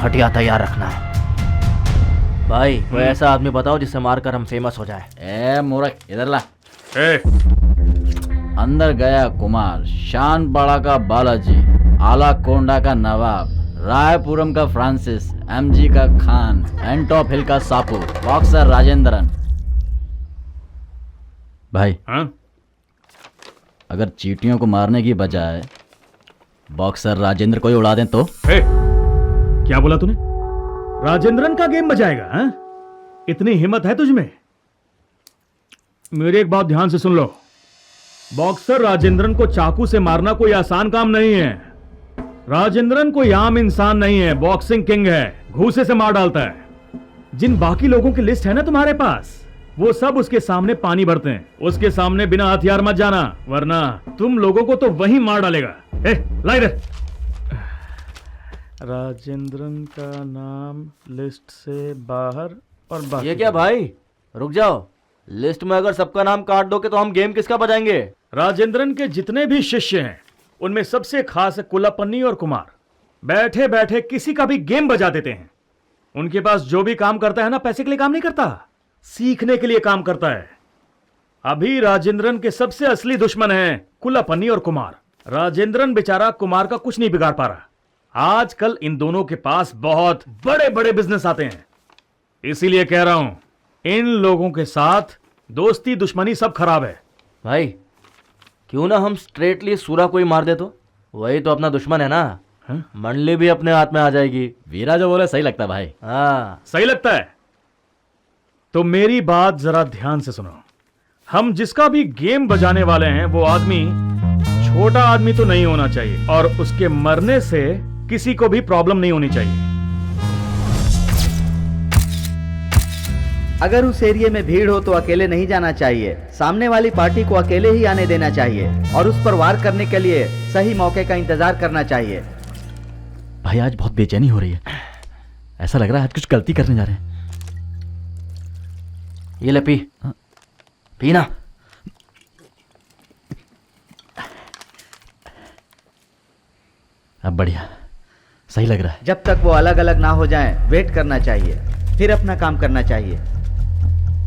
हटिया तैयार रखना है। भाई कोई ऐसा आदमी बताओ जिसे मारकर हम फेमस हो जाए। ए मूर्ख, इधर ला। अंदर गया कुमार, शानपाड़ा का बालाजी, आलाकोंडा का नवाब, रायपुरम का फ्रांसिस, एमजी का खान, एंटॉप हिल का सापू, बॉक्सर राजेंद्रन। भाई अगर चींटियों को मारने की बजाय बॉक्सर राजेंद्र को ही उड़ा दें तो? क्या बोला तूने? राजेंद्रन का गेम बजाएगा? हा? इतनी हिम्मत है तुझमें? मेरी एक बात ध्यान से सुन लो। बॉक्सर राजेंद्रन को चाकू से मारना कोई आसान काम नहीं है। राजेंद्रन कोई आम इंसान नहीं है, बॉक्सिंग किंग है, घूसे से मार डालता है। जिन बाकी लोगों की लिस्ट है ना तुम्हारे पास, वो सब उसके सामने पानी भरते हैं। उसके सामने बिना हथियार मत जाना, वरना तुम लोगों को तो वही मार डालेगा। ला इधर। राजेंद्रन का नाम लिस्ट से बाहर और बाकी। ये क्या भाई, रुक जाओ। लिस्ट में अगर सबका नाम काट दोगे तो हम गेम किसका बजाएंगे? राजेंद्रन के जितने भी शिष्य हैं उनमें सबसे खास है कुल्लापन्नी और कुमार। बैठे बैठे किसी का भी गेम बजा देते हैं। उनके पास जो भी काम करता है ना, पैसे के लिए काम नहीं करता, सीखने के लिए काम करता है। अभी राजेंद्रन के सबसे असली दुश्मन हैं कुल्लापन्नी और कुमार। राजेंद्रन बेचारा कुमार का कुछ नहीं बिगाड़ पा रहा। आजकल इन दोनों के पास बहुत बड़े बड़े बिजनेस आते हैं। इसीलिए कह रहा हूं, इन लोगों के साथ दोस्ती दुश्मनी सब खराब है। भाई क्यों ना हम स्ट्रेटली सूरा को ही मार दे, तो वही तो अपना दुश्मन है ना। मंडली भी अपने हाथ में आ जाएगी। वीरा जो बोले सही लगता है भाई। हाँ सही लगता है तो मेरी बात जरा ध्यान से सुनो। हम जिसका भी गेम बजाने वाले हैं वो आदमी छोटा आदमी तो नहीं होना चाहिए और उसके मरने से किसी को भी प्रॉब्लम नहीं होनी चाहिए। अगर उस एरिया में भीड़ हो तो अकेले नहीं जाना चाहिए। सामने वाली पार्टी को अकेले ही आने देना चाहिए और उस पर वार करने के लिए सही मौके का इंतजार करना चाहिए। भाई आज बहुत बेचैनी हो रही है। ऐसा लग रहा है आज कुछ गलती करने जा रहे हैं। ये ले पी। पीना। अब बढ़िया, सही लग रहा है। जब तक वो अलग अलग ना हो जाएं, वेट करना चाहिए, फिर अपना काम करना चाहिए।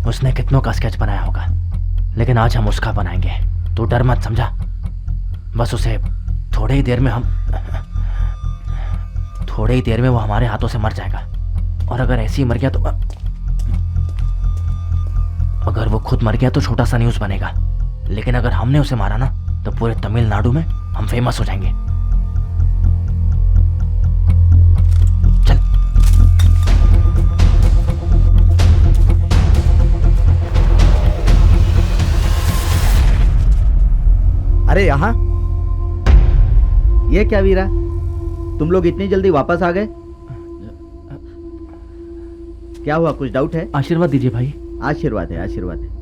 उसने कितनों का स्केच बनाया होगा, लेकिन आज हम उसका बनाएंगे। तू डर मत, समझा? बस उसे थोड़ी ही देर में वो हमारे हाथों से मर जाएगा। और अगर ऐसे ही मर गया तो अगर वो खुद मर गया तो छोटा सा न्यूज़ बनेगा, लेकिन अगर हमने उसे मारा ना तो पूरे तमिलनाडु में हम फेमस हो जाएंगे। अरे यहाँ ये क्या वीरा, तुम लोग इतनी जल्दी वापस आ गए? क्या हुआ, कुछ डाउट है? आशीर्वाद दीजिए भाई। आशीर्वाद है, आशीर्वाद है।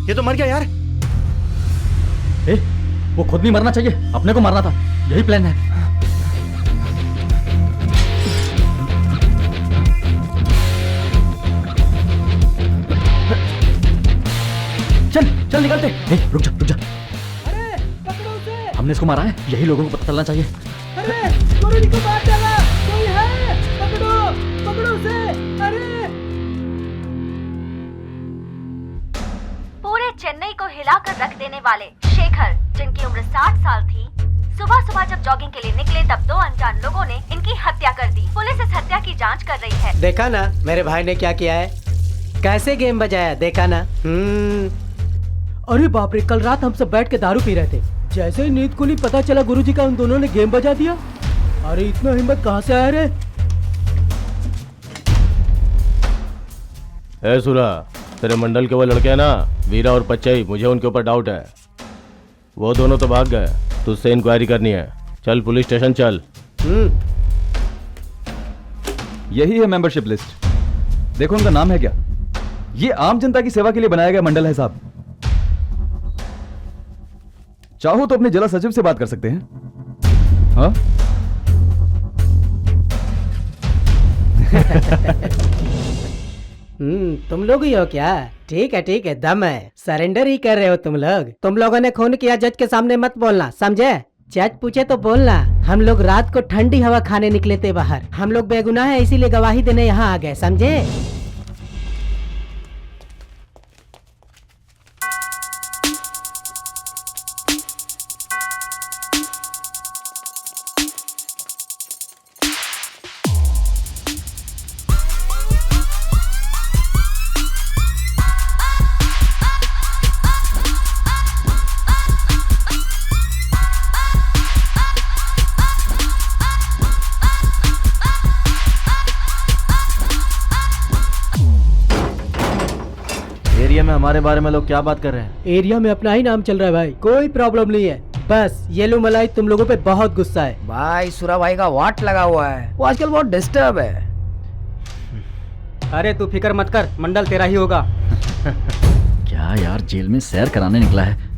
ये तो मर गया यार। वो खुद नहीं मरना चाहिए, अपने को मारना था। यही प्लान है। चल चल निकलते। रुक जा रुक जा। अरे पकड़ो उसे। हमने इसको मारा है, यही लोगों को पता चलना चाहिए। अरे गुरुजी को मार डाला, कोई है? पकड़ो पकड़ो उसे। अरे पूरे चेन्नई को हिलाकर रख देने वाले शेखर, जिनकी उम्र 60 साल थी, सुबह सुबह जब जॉगिंग के लिए निकले तब दो अनजान लोगों ने इनकी हत्या कर दी। पुलिस इस हत्या की जांच कर रही है। देखा ना मेरे भाई ने क्या किया है, कैसे गेम बजाया, देखा ना। अरे बाप रे, कल रात हम सब बैठ के दारू पी रहे थे, जैसे ही नींद खुली पता चला गुरुजी का उन दोनों ने गेम बजा दिया। अरे इतना हिम्मत कहाँ से आया रे? ए सुरा, तेरे मंडल के वो लड़के हैं ना, वीरा और पच्चई, मुझे उनके ऊपर डाउट है। वो दोनों तो भाग गए, तुझसे इंक्वायरी करनी है। चल पुलिस स्टेशन चल। यही है मेंबरशिप लिस्ट। देखो उनका नाम है क्या? ये आम जनता की सेवा के लिए बनाया गया मंडल है साहब। चाहो तो अपने जिला सचिव से बात कर सकते हैं। हाँ? तुम लोग ही हो क्या? ठीक है, दम है। सरेंडर ही कर रहे हो तुम लोग। तुम लोगों ने खून किया, जज के सामने मत बोलना, समझे? जज पूछे तो बोलना। हम लोग रात को ठंडी हवा खाने निकले थे बाहर। हम लोग बेगुनाह है, इसीलिए गवाही देने यहाँ आ गए, समझे? हमारे बारे में लोग क्या बात कर रहे हैं? एरिया में अपना ही नाम चल रहा है भाई, कोई प्रॉब्लम नहीं है। बस येलो मलाई तुम लोगों पे बहुत गुस्सा है। भाई सुरा भाई का वाट लगा हुआ है, वो आजकल बहुत डिस्टर्ब है। अरे तू फिक्र मत कर, मंडल तेरा ही होगा। क्या यार, जेल में सैर कराने निकला है।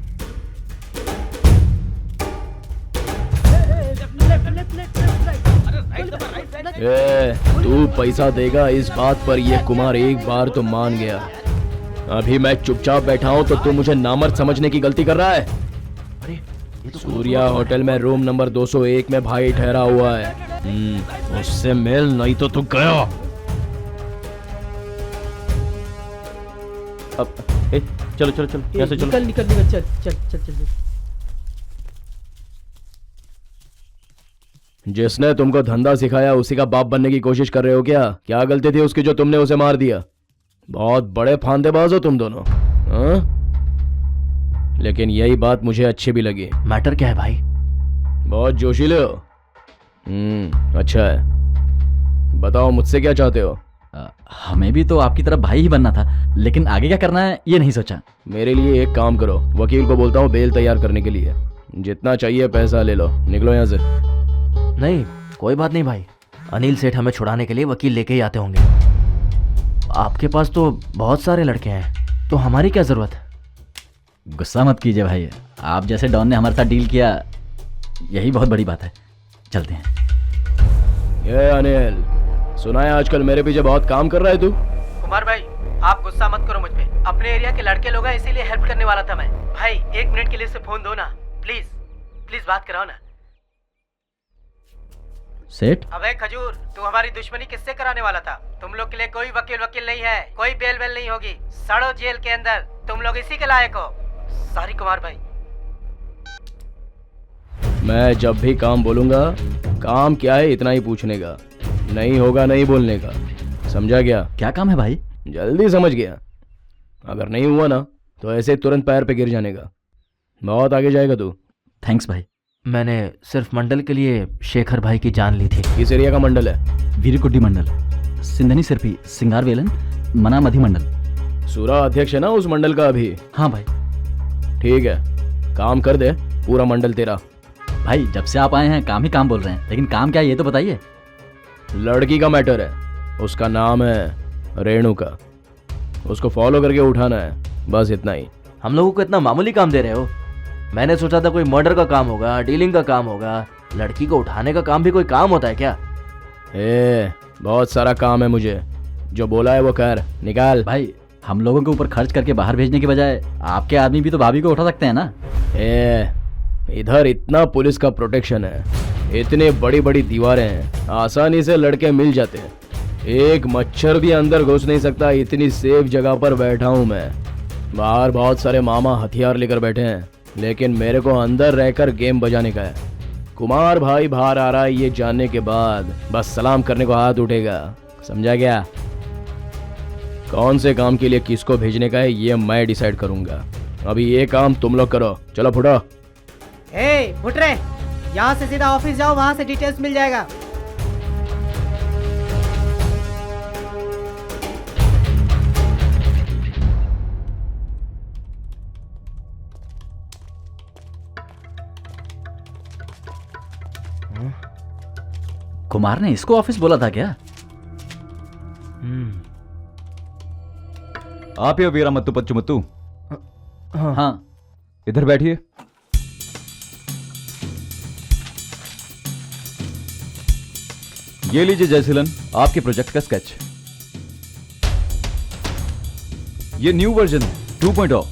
तू पैसा देगा इस बात पर ये कुमार एक बार तो मान गया। अभी मैं चुपचाप बैठा हूँ तो तू मुझे नामर्द समझने की गलती कर रहा है। सूर्या होटल में रूम नंबर 201 में भाई ठहरा हुआ है, उससे मिल नहीं तो तू गया। अब चलो चलो चलो, कैसे चलो? निकल निकल निकल, चल चल चल चल। जिसने तुमको धंधा सिखाया उसी का बाप बनने की कोशिश कर रहे हो क्या? क्या गलती थी उसकी जो तुमने उसे मार दिया? बहुत बड़े फांदेबाज हो तुम दोनों, हाँ? लेकिन यही बात मुझे अच्छी भी लगी। मैटर क्या है भाई? बहुत जोशीले हो। अच्छा है, बताओ मुझसे क्या चाहते हो? हमें भी तो आपकी तरफ भाई ही बनना था, लेकिन आगे क्या करना है ये नहीं सोचा। मेरे लिए एक काम करो, वकील को बोलता हूँ बेल तैयार करने के लिए। जितना चाहिए पैसा ले लो, निकलो यहाँ से। नहीं, कोई बात नहीं भाई, अनिल सेठ हमें छुड़ाने के लिए वकील लेके ही आते होंगे। आपके पास तो बहुत सारे लड़के हैं, तो हमारी क्या जरूरत है? गुस्सा मत कीजिए भाई, आप जैसे डॉन ने हमारे साथ डील किया, यही बहुत बड़ी बात है। चलते हैं। ये अनिल, सुना है आजकल मेरे पीछे बहुत काम कर रहा है तू? कुमार भाई आप गुस्सा मत करो मुझ पे, अपने एरिया के लड़के लोग हैं इसीलिए हेल्प करने वाला था मैं। भाई 1 मिनट के लिए से फोन दो ना, प्लीज प्लीज बात कराओ ना। सेठ, अबे खजूर, तू हमारी दुश्मनी किससे कराने वाला था? तुम लोग के लिए कोई वकील नहीं है, कोई बेल नहीं होगी। सड़ो जेल के अंदर, तुम लोग इसी के लायक हो। सॉरी कुमार भाई। मैं जब भी काम बोलूंगा, काम क्या है इतना ही पूछने का, नहीं होगा नहीं बोलने का, समझा गया? क्या काम है भाई? जल्दी समझ गया। अगर नहीं हुआ ना तो ऐसे तुरंत पैर पे गिर जाने का, बहुत आगे जाएगा तू। थैंक्स भाई। मैंने सिर्फ मंडल के लिए शेखर भाई की जान ली थी। किस एरिया का मंडल है? वीरकुड्डी मंडल, सिंधनी सिरपी, सिंगार वेलन, मना मधी मंडल। सूरा अध्यक्ष है ना उस मंडल का अभी? हाँ भाई। ठीक है, काम कर दे, पूरा मंडल तेरा। भाई जब से आप आए हैं काम ही काम बोल रहे हैं, लेकिन काम क्या है ये तो बताइए। लड़की का मैटर है, उसका नाम है रेणुका, उसको फॉलो करके उठाना है, बस इतना ही। हम लोगों को इतना मामूली काम दे रहे हो? मैंने सोचा था कोई मर्डर का काम होगा, डीलिंग का काम होगा। लड़की को उठाने का काम भी कोई काम होता है क्या? बहुत सारा काम है मुझे, जो बोला है वो कर, निकाल। भाई हम लोगों के ऊपर खर्च करके बाहर भेजने के बजाय आपके आदमी भी तो भाभी को उठा सकते हैं ना। इधर इतना पुलिस का प्रोटेक्शन है, इतने बड़ी बड़ी दीवारें हैं, आसानी से लड़के मिल जाते हैं, एक मच्छर भी अंदर घुस नहीं सकता, इतनी सेफ जगह पर बैठा हूँ मैं। बाहर बहुत सारे मामा हथियार लेकर बैठे हैं, लेकिन मेरे को अंदर रहकर गेम बजाने का है। कुमार भाई बाहर आ रहा है ये जानने के बाद बस सलाम करने को हाथ उठेगा, समझा गया? कौन से काम के लिए किसको भेजने का है ये मैं डिसाइड करूंगा। अभी ये काम तुम लोग करो, चलो फुटो। फुट रहे, यहाँ से सीधा ऑफिस जाओ, वहाँ से डिटेल्स मिल जाएगा। कुमार ने इसको ऑफिस बोला था क्या? आप ही वीरामुत्तु पच्चुमुत्तु? हाँ। इधर बैठिए। ये लीजिए जयसीलन, आपके प्रोजेक्ट का स्केच। ये new version 2.0,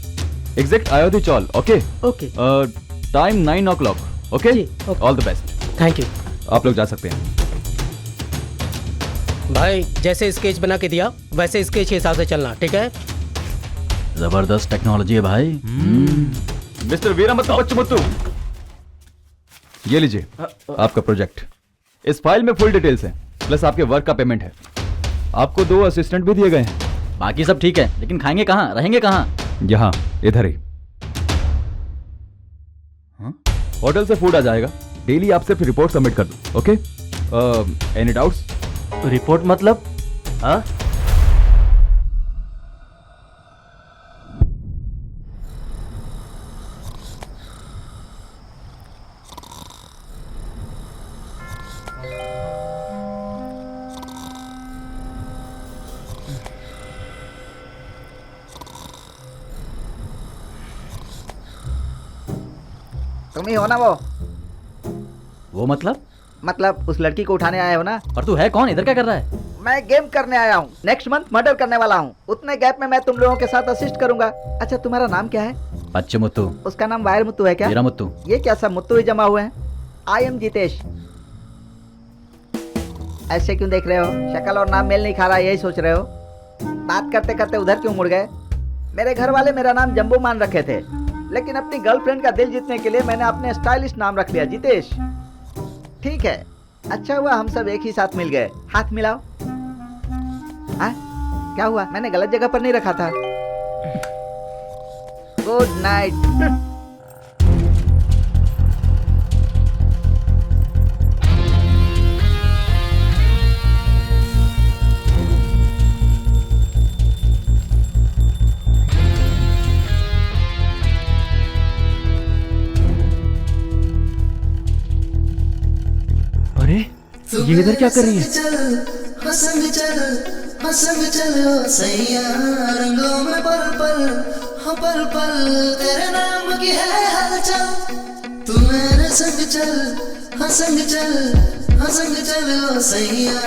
exact Ayodhya Chawl. Okay okay. Time 9 o'clock। Okay, all the best. Thank you. आप लोग जा सकते हैं। भाई जैसे स्केच बना के दिया वैसे स्केच के हिसाब से चलना, ठीक है? जबरदस्त टेक्नोलॉजी है भाई। मिस्टर वीरामुत्तु पच्चुमुत्तु, ये लीजिए आपका प्रोजेक्ट। इस फाइल में फुल डिटेल्स हैं, प्लस आपके वर्क का पेमेंट है। आपको 2 असिस्टेंट भी दिए गए हैं। बाकी सब ठीक है, लेकिन खाएंगे कहाँ, रहेंगे कहाँ? यहाँ, इधर ही। होटल से फूड आ जाएगा, डेली आप सिर्फ रिपोर्ट सबमिट कर दो। Okay, any doubts? रिपोर्ट मतलब? हाँ, तुम ही हो ना वो मतलब उस लड़की को उठाने आए हो ना? और तू है कौन? इधर क्या कर रहा है? मैं गेम करने आया हूँ। नेक्स्ट मंथ मर्डर करने वाला हूँ। उतने गैप में मैं तुम लोगों के साथ असिस्ट करूंगा। अच्छा तुम्हारा नाम क्या है? पच्चमुत्तू। उसका नाम वायर मुत्तू है क्या? वीरामुत्तू। ये क्या सब मुत्तू ही जमा हुए हैं? I am Jitesh. ऐसे क्यों देख रहे हो? शक्ल और नाम मेल नहीं खा रहा, यही सोच रहे हो? बात करते करते उधर क्यों मुड़ गए? मेरे घर वाले मेरा नाम जम्बू मान रखे थे, लेकिन अपनी गर्लफ्रेंड का दिल जीतने के लिए मैंने अपने स्टाइलिश नाम रख लिया, जितेश। ठीक है, अच्छा हुआ हम सब एक ही साथ मिल गए। हाथ मिलाओ। हाँ क्या हुआ? मैंने गलत जगह पर नहीं रखा था। Good night. अरे ये इधर क्या कर रही है? हंसंग चल ओ सैया रंगों में पल पल, हाँ पल पल तेरे नाम की है हलचल। तू मेरे संग चल, हंसंग चल ओ सैया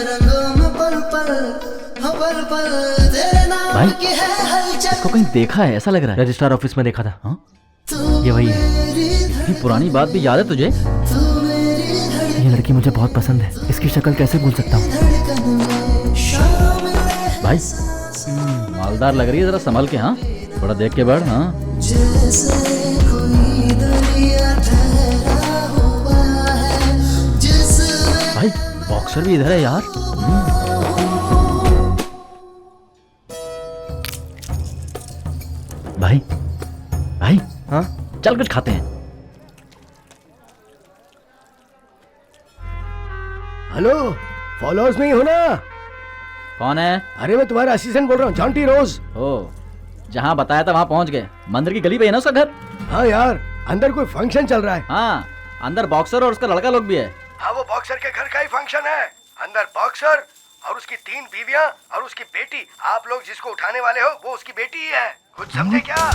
रंगों में पल पल, हाँ पल पल तेरे नाम की है हलचल। इसको कहीं देखा है ऐसा लग रहा है। रजिस्ट्रार ऑफिस में देखा था। हाँ ये वही है। ये पुरानी बात भी याद है तुझे? ये लड़की मुझे बहुत पसंद है, इसकी शक्ल कैसे भूल सकता हूँ? भाई मालदार लग रही है, जरा संभल के। हाँ थोड़ा देख के बढ़। हाँ भाई बॉक्सर भी इधर है यार। भाई भाई हाँ चल कुछ खाते हैं। हेलो, फॉलोअर्स में ही हो ना? कौन है? अरे मैं तुम्हारा असिस्टेंट बोल रहा हूँ, जॉन्टी रोज। ओ जहाँ बताया था वहाँ पहुँच गए। मंदिर की गली पे है ना उसका घर? हाँ यार, अंदर कोई फंक्शन चल रहा है। हाँ अंदर बॉक्सर और उसका लड़का लोग भी है। हाँ वो बॉक्सर के घर का ही फंक्शन है। अंदर बॉक्सर और उसकी 3 बीवियां और उसकी बेटी। आप लोग जिसको उठाने वाले हो वो उसकी बेटी ही है। कुछ समझे क्या?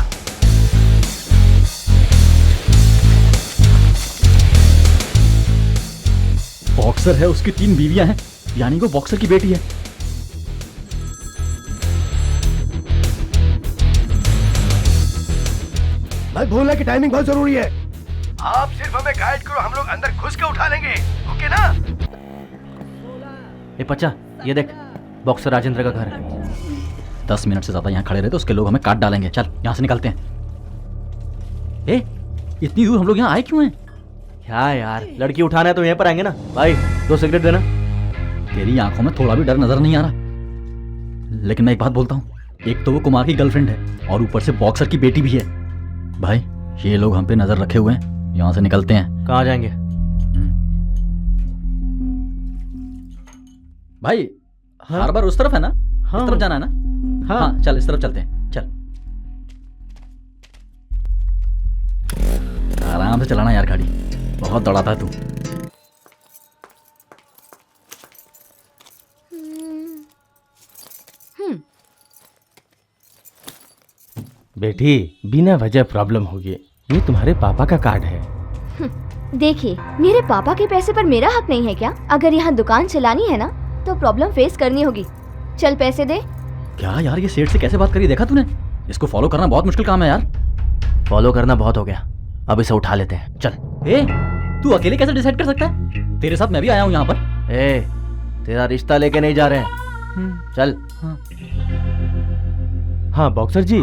बॉक्सर है, उसकी 3 बीवियां हैं, यानी वो बॉक्सर की बेटी है। भाई भूलना की टाइमिंग बहुत जरूरी है। आप सिर्फ हमें गाइड करो, हम लोग अंदर घुस के उठा लेंगे। ओके ना? ए पच्चा ये देख, बॉक्सर राजेंद्र का घर है। 10 मिनट से ज्यादा यहाँ खड़े रहे तो उसके लोग हमें काट डालेंगे। चल यहाँ से निकलते हैं। ए इतनी दूर हम लोग यहाँ आए क्यों हैं? क्या यार, लड़की उठाना है तो यहाँ पर आएंगे ना। भाई 2 सिगरेट देना। तेरी आंखों में थोड़ा भी डर नजर नहीं आ रहा। लेकिन मैं एक बात बोलता हूँ, एक तो वो कुमार की गर्लफ्रेंड है और ऊपर से बॉक्सर की बेटी भी है। भाई ये लोग हम पे नजर रखे हुए हैं, यहाँ से निकलते हैं। कहाँ जाएंगे? भाई हार्बर उस तरफ है ना? हाँ, इस तरफ जाना है ना? हाँ, हाँ चल इस तरफ चलते हैं। चल आराम से चलाना यार गाड़ी, बहुत दौड़ाता है तू। बेटी बिना वजह प्रॉब्लम होगी। ये तुम्हारे पापा का कार्ड है। देखिए मेरे पापा के पैसे पर मेरा हक नहीं है क्या? अगर यहाँ दुकान चलानी है ना तो प्रॉब्लम फेस करनी होगी। चल पैसे दे। क्या यार ये सेठ से कैसे बात करी, देखा तूने? इसको फॉलो करना बहुत मुश्किल काम है यार। फॉलो करना बहुत हो गया, अब इसे उठा लेते हैं। चल। ए तू अकेले कैसे डिसाइड कर सकता है? तेरे साथ मैं भी आया हूँ यहाँ पर। ए तेरा रिश्ता लेके नहीं जा रहे हैं। चल। हाँ बॉक्सर जी,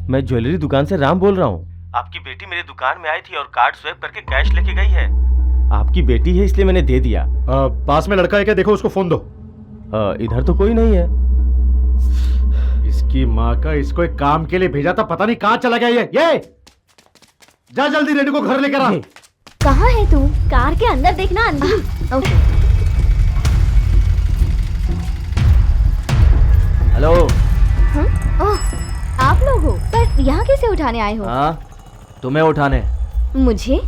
मैं ज्वेलरी दुकान से राम बोल रहा हूँ। आपकी बेटी मेरी दुकान में आई थी और कार्ड स्वैप करके कैश लेके गई है। आपकी बेटी है इसलिए मैंने दे दिया। पास में लड़का है क्या? देखो उसको फोन दो। इधर तो कोई नहीं है। इसकी माँ का, इसको एक काम के लिए भेजा था, पता नहीं कहाँ चला गया ये। जा जल्दी रेडी को घर लेकर आ। कहाँ है तू? कार के अंदर देखना, अंदर। ओके। हेलो। ओह आप लोग हो, पर यहाँ कैसे उठाने आए हो? हाँ तुम्हें उठाने। मुझे?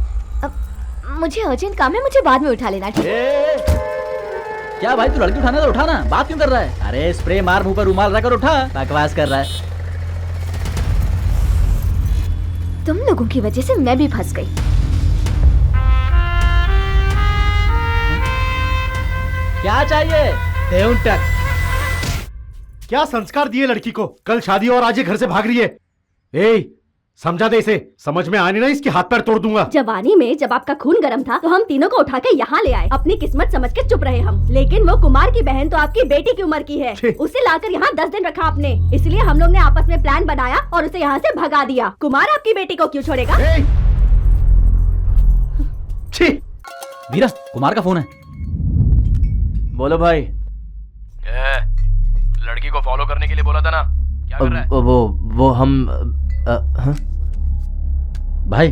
मुझे अर्जेंट काम है, मुझे बाद में उठा लेना। ठीक है? क्या भाई तू लड़की उठाना तो उठाना, बात क्यों कर रहा है? अरे स्प्रे मार, मुंह पर रुमाल रखकर उठा। बकवास कर रहा है। तुम लोगों की वजह से मैं भी फंस गई। क्या चाहिए? क्या संस्कार दिए लड़की को? कल शादी और आज ये घर से भाग रही है। ए, समझा दे इसे, समझ में आने ना इसके हाथ पैर तोड़ दूंगा। जवानी में जब आपका खून गर्म था तो हम तीनों को उठा के यहाँ ले आए, अपनी किस्मत समझ के चुप रहे हम। लेकिन वो कुमार की बहन तो आपकी बेटी की उम्र की है, उसे लाकर यहाँ 10 दिन रखा आपने। इसलिए हम लोग ने आपस में प्लान बनाया और उसे यहाँ से भगा दिया। कुमार आपकी बेटी को क्यों छोड़ेगा? वीरा, कुमार का फोन है। बोलो भाई। लड़की को फॉलो करने के लिए बोला था ना, क्या कर रहा है? वो हम हाँ? भाई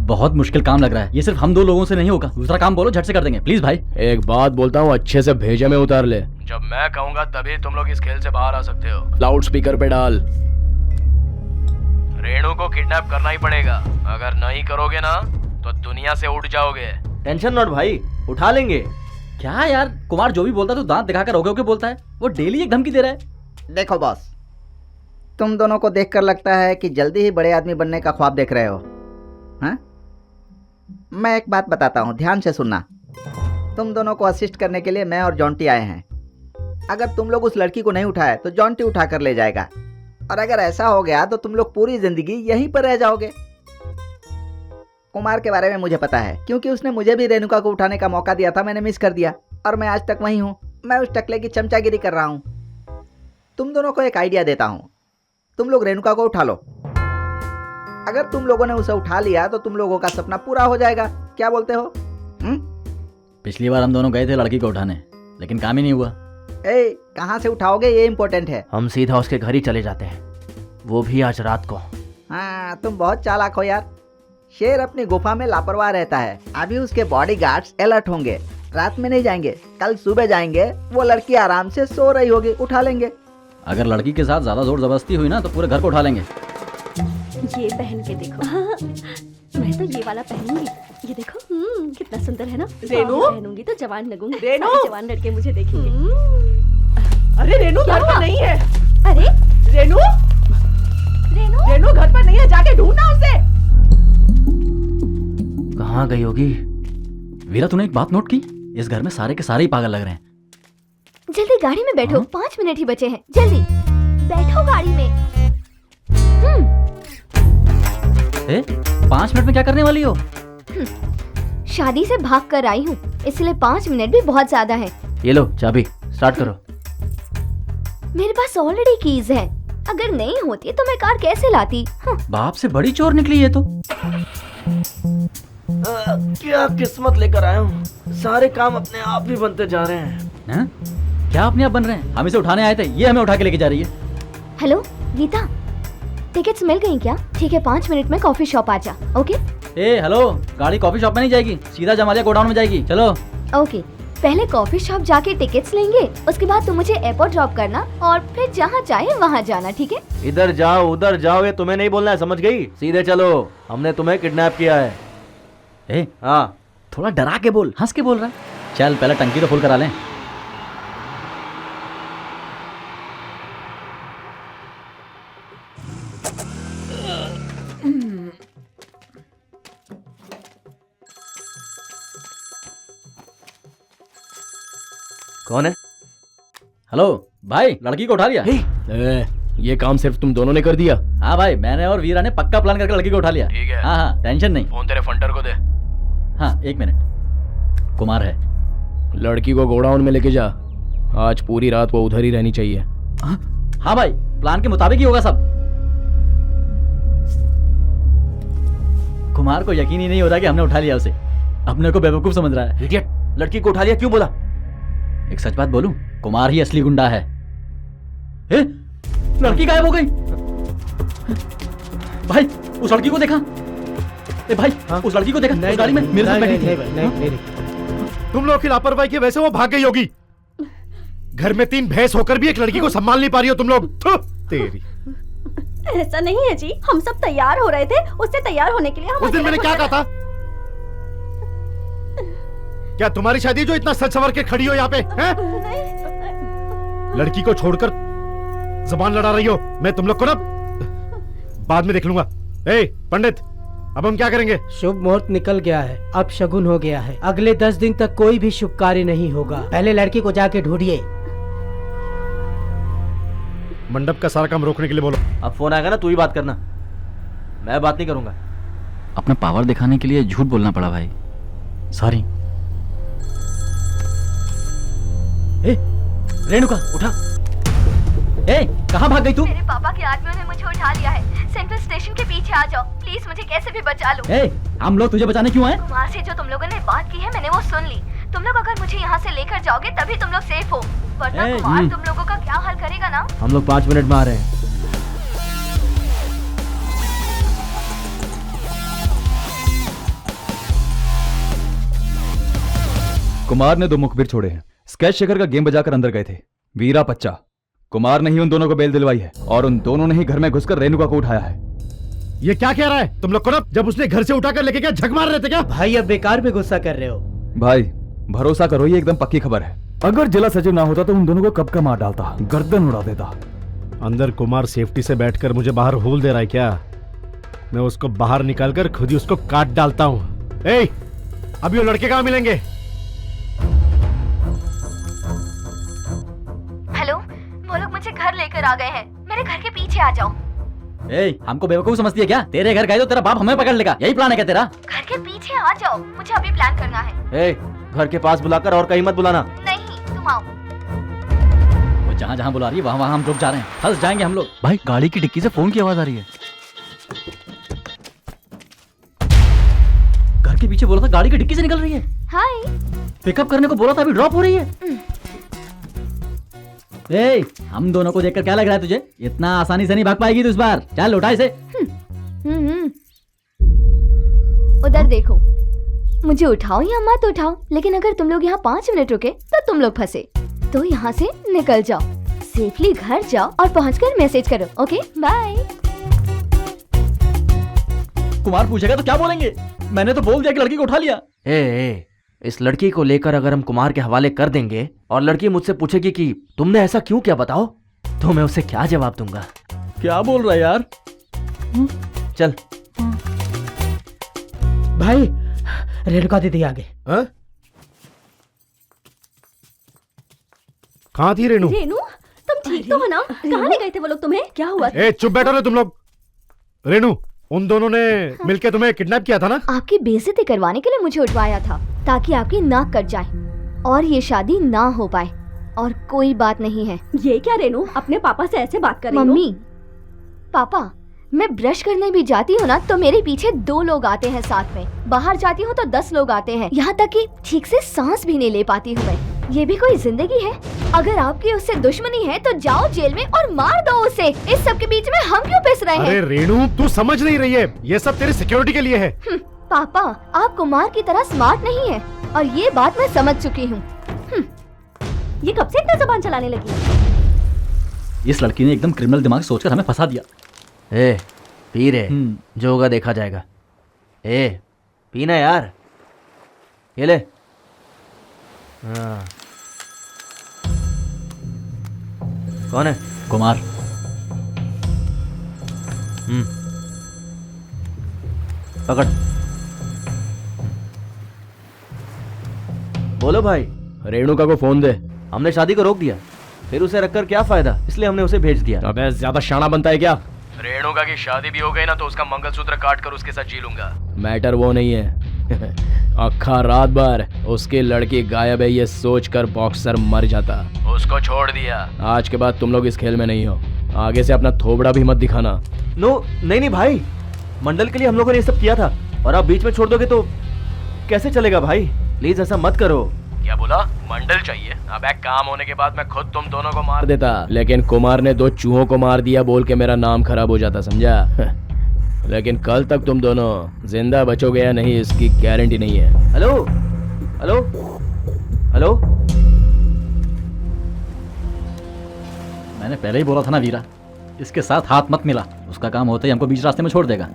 बहुत मुश्किल काम लग रहा है, ये सिर्फ हम 2 लोगों से नहीं होगा। दूसरा काम बोलो, झट से कर देंगे प्लीज भाई। एक बात बोलता हूँ, अच्छे से भेजा में उतार ले। जब मैं कहूंगा तभी तुम लोग इस खेल से बाहर आ सकते हो। लाउड स्पीकर पे डाल। रेणु को किडनैप करना ही पड़ेगा, अगर नहीं करोगे ना तो दुनिया से उठ जाओगे। टेंशन नॉट भाई, उठा लेंगे। क्या यार, कुमार जो भी बोलता है तो दांत दिखाकर रोके रोके बोलता है। वो डेली एक धमकी दे रहा है। देखो बॉस, तुम दोनों को देखकर लगता है कि जल्दी ही बड़े आदमी बनने का ख्वाब देख रहे हो। हाँ? मैं एक बात बताता हूँ, ध्यान से सुनना। तुम दोनों को असिस्ट करने के लिए मैं और जॉन्टी आए हैं। अगर तुम लोग उस लड़की को नहीं उठाए तो जॉन्टी उठा कर ले जाएगा, और अगर ऐसा हो गया तो तुम लोग पूरी जिंदगी यहीं पर रह जाओगे। कुमार के बारे में मुझे पता है, क्योंकि उसने मुझे भी रेणुका को उठाने का मौका दिया था, मैंने मिस कर दिया, और मैं आज तक वहीं हूँ। मैं उस टकले की चमचागिरी कर रहा हूँ। तुम दोनों को एक आइडिया देता हूँ, तुम लोग रेणुका को उठा लो। अगर तुम लोगों ने उसे उठा लिया तो तुम लोगों का सपना पूरा हो जाएगा। क्या बोलते हो? पिछली बार हम दोनों गए थे लड़की को उठाने, लेकिन काम ही नहीं हुआ। कहाँ से उठाओगे ये इम्पोर्टेंट है। हम सीधा उसके घर ही चले जाते हैं, वो भी आज रात को। हाँ, तुम बहुत चालाक हो यार। शेर अपनी गुफा में लापरवाह रहता है। अभी उसके बॉडीगार्ड्स अलर्ट होंगे, रात में नहीं जाएंगे, कल सुबह जाएंगे। वो लड़की आराम से सो रही होगी, उठा लेंगे। अगर लड़की के साथ ज्यादा जोर जबरदस्ती हुई ना तो पूरे घर को उठा लेंगे। ये पहन के देखो। हाँ, मैं तो ये वाला पहनूंगी। ये देखो कितना सुंदर है ना। रेणु, पहनूंगी तो जवान लगूंगी। रेणु, सारे जवान लड़के मुझे देखेंगे। अरे रेणु घर पर नहीं है। अरे रेणु, रेणु घर पर नहीं है, जाके ढूंढना उसे। कहाँ गई होगी? वीरा, तूने एक बात नोट की? इस घर में सारे के सारे ही पागल लग रहे हैं। जल्दी गाड़ी में बैठो। 5 मिनट ही बचे हैं, जल्दी बैठो गाड़ी में। 5 मिनट में क्या करने वाली हो? शादी से भाग कर आई हूँ, इसलिए 5 मिनट भी बहुत ज्यादा है। ये लो चाबी, स्टार्ट करो। मेरे पास ऑलरेडी कीज है, अगर नहीं होती तो मैं कार कैसे लाती? बाप से बड़ी चोर निकली ये तो। क्या किस्मत लेकर आया हूँ, सारे काम अपने आप ही बनते जा रहे हैं। क्या अपने आप बन रहे हैं? हम इसे उठाने आए थे, ये हमें उठा के लेके जा रही है। हेलो गीता, टिकट्स मिल गई क्या? ठीक है, 5 मिनट में कॉफी शॉप आ जा। ओके? हेलो, गाड़ी कॉफी शॉप में नहीं जाएगी, सीधा जमालिया गोडाउन में जाएगी। चलो। ओके, पहले कॉफी शॉप जाके टिकट्स लेंगे, उसके बाद तुम मुझे एयरपोर्ट ड्रॉप करना और फिर जहाँ चाहे वहाँ जाना, ठीक है? इधर जाओ उधर जाओ, ये तुम्हें नहीं बोलना है, समझ गई? सीधे चलो, हमने तुम्हें किडनैप किया है। हाँ, थोड़ा डरा के बोल, हंस के बोल रहा है। चल पहले टंकी तो फुल करा लें। कौन है? हेलो भाई, लड़की को उठा लिया? ये काम सिर्फ तुम दोनों ने कर दिया? हाँ भाई, मैंने और वीरा ने पक्का प्लान करके लड़की को उठा लिया। ठीक है। हाँ, टेंशन नहीं। फोन तेरे फंटर को दे। हाँ, 1 मिनट। कुमार है। लड़की को गोडाउन में लेके जा, आज पूरी रात वो उधर ही रहनी चाहिए। हाँ भाई, प्लान के मुताबिक ही होगा सब। कुमार को यकीन ही नहीं हो रहा कि हमने उठा लिया उसे, अपने को बेवकूफ समझ रहा है। इडियट, लड़की को उठा लिया क्यों बोला? एक सच बात बोलूं, कुमार ही असली गुंडा है। लड़की गायब हो गई। भाई उस लड़की को देखा? भाई उस लड़की को देखा? उस गाड़ी में मेरे साथ बैठी थी। तुम लोग की लापरवाही की वजह से वो भाग गई होगी। घर में 3 भैंस होकर भी एक लड़की को संभाल नहीं पा रही हो तुम लोग। तेरी। ऐसा नहीं है जी, हम सब तैयार हो रहे थे, उससे तैयार होने के लिए हम उस दिन मैंने क्या कहा था? क्या तुम्हारी शादी जो इतना सच संवर के खड़ी हो यहाँ पे है? लड़की को छोड़कर जबान लड़ा रही हो। मैं तुम लोग को ना बाद में देख लूंगा। ए पंडित, अब हम क्या करेंगे? शुभ मुहूर्त निकल गया है, अब शगुन हो गया है। अगले 10 दिन तक कोई भी शुभ कार्य नहीं होगा। पहले लड़की को जाके ढूंढिए। मंडप का सारा काम रोकने के लिए बोलो। अब फोन आएगा ना, तू ही बात करना, मैं बात नहीं करूंगा। अपना पावर दिखाने के लिए झूठ बोलना पड़ा भाई, सॉरी। रेणुका उठा। कहाँ भाग गई तू? मेरे पापा के आदमियों ने मुझे उठा लिया है। सेंट्रल स्टेशन के पीछे आ जाओ प्लीज, मुझे कैसे भी बचा लो। हम लोग तुझे बचाने क्यों आए? कुमार से जो तुम लोगों ने बात की है मैंने वो सुन ली। तुम लोग अगर मुझे यहाँ से लेकर जाओगे तभी तुम लोग सेफ हो, वरना कुमार तुम लोगों का क्या हाल करेगा ना। हम लोग 5 मिनट में आ रहे हैं। कुमार ने 2 मुखबिर छोड़े हैं। स्केच शेखर का गेम बजाकर अंदर गए थे वीरा पच्चा। कुमार ने ही उन दोनों को बेल दिलवाई है और उन दोनों ने ही घर में घुसकर रेणुका को उठाया है। ये क्या कह रहा है तुम लोग को? ना जब उसने घर से उठाकर लेके गया झक मार रहे थे क्या? भाई अब बेकार में गुस्सा कर रहे हो। भाई भरोसा करो, ये एकदम पक्की खबर है। अगर जिला सचिव ना होता तो उन दोनों को कब का मार डालता, गर्दन उड़ा देता। अंदर कुमार सेफ्टी से बैठकर मुझे बाहर होल दे रहा है क्या? मैं उसको बाहर निकालकर खुद ही उसको काट डालता हूँ। अभी वो लड़के कहाँ मिलेंगे? हेलो, वो लोग मुझे घर लेकर आ गए हैं, मेरे घर के पीछे आ जाओ। हमको बेवकूफ समझती है क्या? तेरे घर गए तो तेरा बाप हमें पकड़ लेगा, यही प्लान है क्या तेरा? घर के पीछे आ जाओ, मुझे अभी प्लान करना है। घर के पास बुलाकर और कहीं मत बुलाना। नहीं, तुम आओ। वो जहाँ जहाँ बुला रही है वहाँ हम रुक जा रहे हैं, फंस जाएंगे हम लोग। भाई गाड़ी की डिक्की से फोन की आवाज आ रही है। घर के पीछे बोला था गाड़ी की डिक्की से निकल रही है। हाय। पिकअप करने को बोला था, अभी ड्रॉप हो रही है। हम दोनों को देखकर क्या लग रहा है तुझे? इतना आसानी से नहीं भाग पाएगी तू इस बार। चल उठा इसे। उधर देखो, मुझे उठाओ या मत उठाओ, लेकिन अगर तुम लोग यहाँ 5 मिनट रुके तो तुम लोग फंसे। तो यहाँ से निकल जाओ, सेफली घर जाओ और पहुँचकर मैसेज करो। Okay bye. कुमार पूछेगा तो क्या बोलेंगे? मैंने तो बोल दिया कि लड़की को उठा लिया। इस लड़की को लेकर अगर हम कुमार के हवाले कर देंगे और लड़की मुझसे पूछेगी कि तुमने ऐसा क्यों किया बताओ, तो मैं उसे क्या जवाब दूंगा? क्या बोल रहा है यार? चल भाई, रेणुका दीदी आ गए। कहाँ थी रेणु? रेणु, तुम ठीक तो हो ना? कहाँ ले गए थे वो लोग तुम्हें? क्या हुआ? चुप बैठो ना तुम लोग। रेणु, उन दोनों ने मिलकर तुम्हें किडनैप किया था ना? आपकी बेइज्जती करवाने के लिए मुझे उठवाया था, ताकि आपकी नाक कट जाए और ये शादी ना हो पाए। और कोई बात नहीं है। ये क्या रेणु, अपने पापा से ऐसे बात कर रही हो? मम्मी, पापा, मैं ब्रश करने भी जाती हूँ ना तो मेरे पीछे 2 लोग आते हैं साथ में। बाहर जाती हूँ तो 10 लोग आते हैं, यहाँ तक कि ठीक से सांस भी नहीं ले पाती हूँ मैं। ये भी कोई जिंदगी है? अगर आपकी उससे दुश्मनी है तो जाओ जेल में और मार दो उसे। इस सब के बीच में हम क्यों पिस रहे हैं? अरे रेणु, तू समझ नहीं रही है, ये सब तेरी सिक्योरिटी के लिए है। पापा, आप कुमार की तरह स्मार्ट नहीं है और ये बात मैं समझ चुकी हूँ। ये कब से इतना जुबान चलाने लगी? इस लड़की ने एकदम क्रिमिनल दिमाग सोचकर हमें फंसा दिया। पी रे, जो होगा देखा जाएगा। पीना यार, ये ले। कौन है? कुमार। पकड़। बोलो भाई। रेणुका को फोन दे। हमने शादी को रोक दिया, फिर उसे रखकर क्या फायदा, इसलिए हमने उसे भेज दिया। अबे ज्यादा शाना बनता है क्या? रेणुका की शादी भी हो गई ना तो उसका मंगलसूत्र काट कर उसके साथ जी लूंगा। मैटर वो नहीं है। अक्खा रात भर उसकी लड़की गायब है ये सोचकर बॉक्सर मर जाता। उसको छोड़ दिया। आज के बाद तुम लोग इस खेल में नहीं हो। आगे से अपना थोबड़ा भी मत दिखाना। नहीं भाई, मंडल के लिए हम लोगों ने ये सब किया था और आप बीच में छोड़ दोगे तो कैसे चलेगा भाई? प्लीज ऐसा मत करो। क्या बोला? मंडल चाहिए? अब एक काम होने के बाद मैं खुद तुम दोनों को मार देता, लेकिन कुमार ने 2 चूहों को मार दिया बोल के मेरा नाम खराब हो जाता, समझा? लेकिन कल तक तुम दोनों जिंदा बचोगे या नहीं इसकी गारंटी नहीं है। हेलो हेलो हेलो, मैंने पहले ही बोला था ना वीरा, इसके साथ हाथ मत मिला। उसका काम होते ही हमको बीच रास्ते में छोड़ देगा।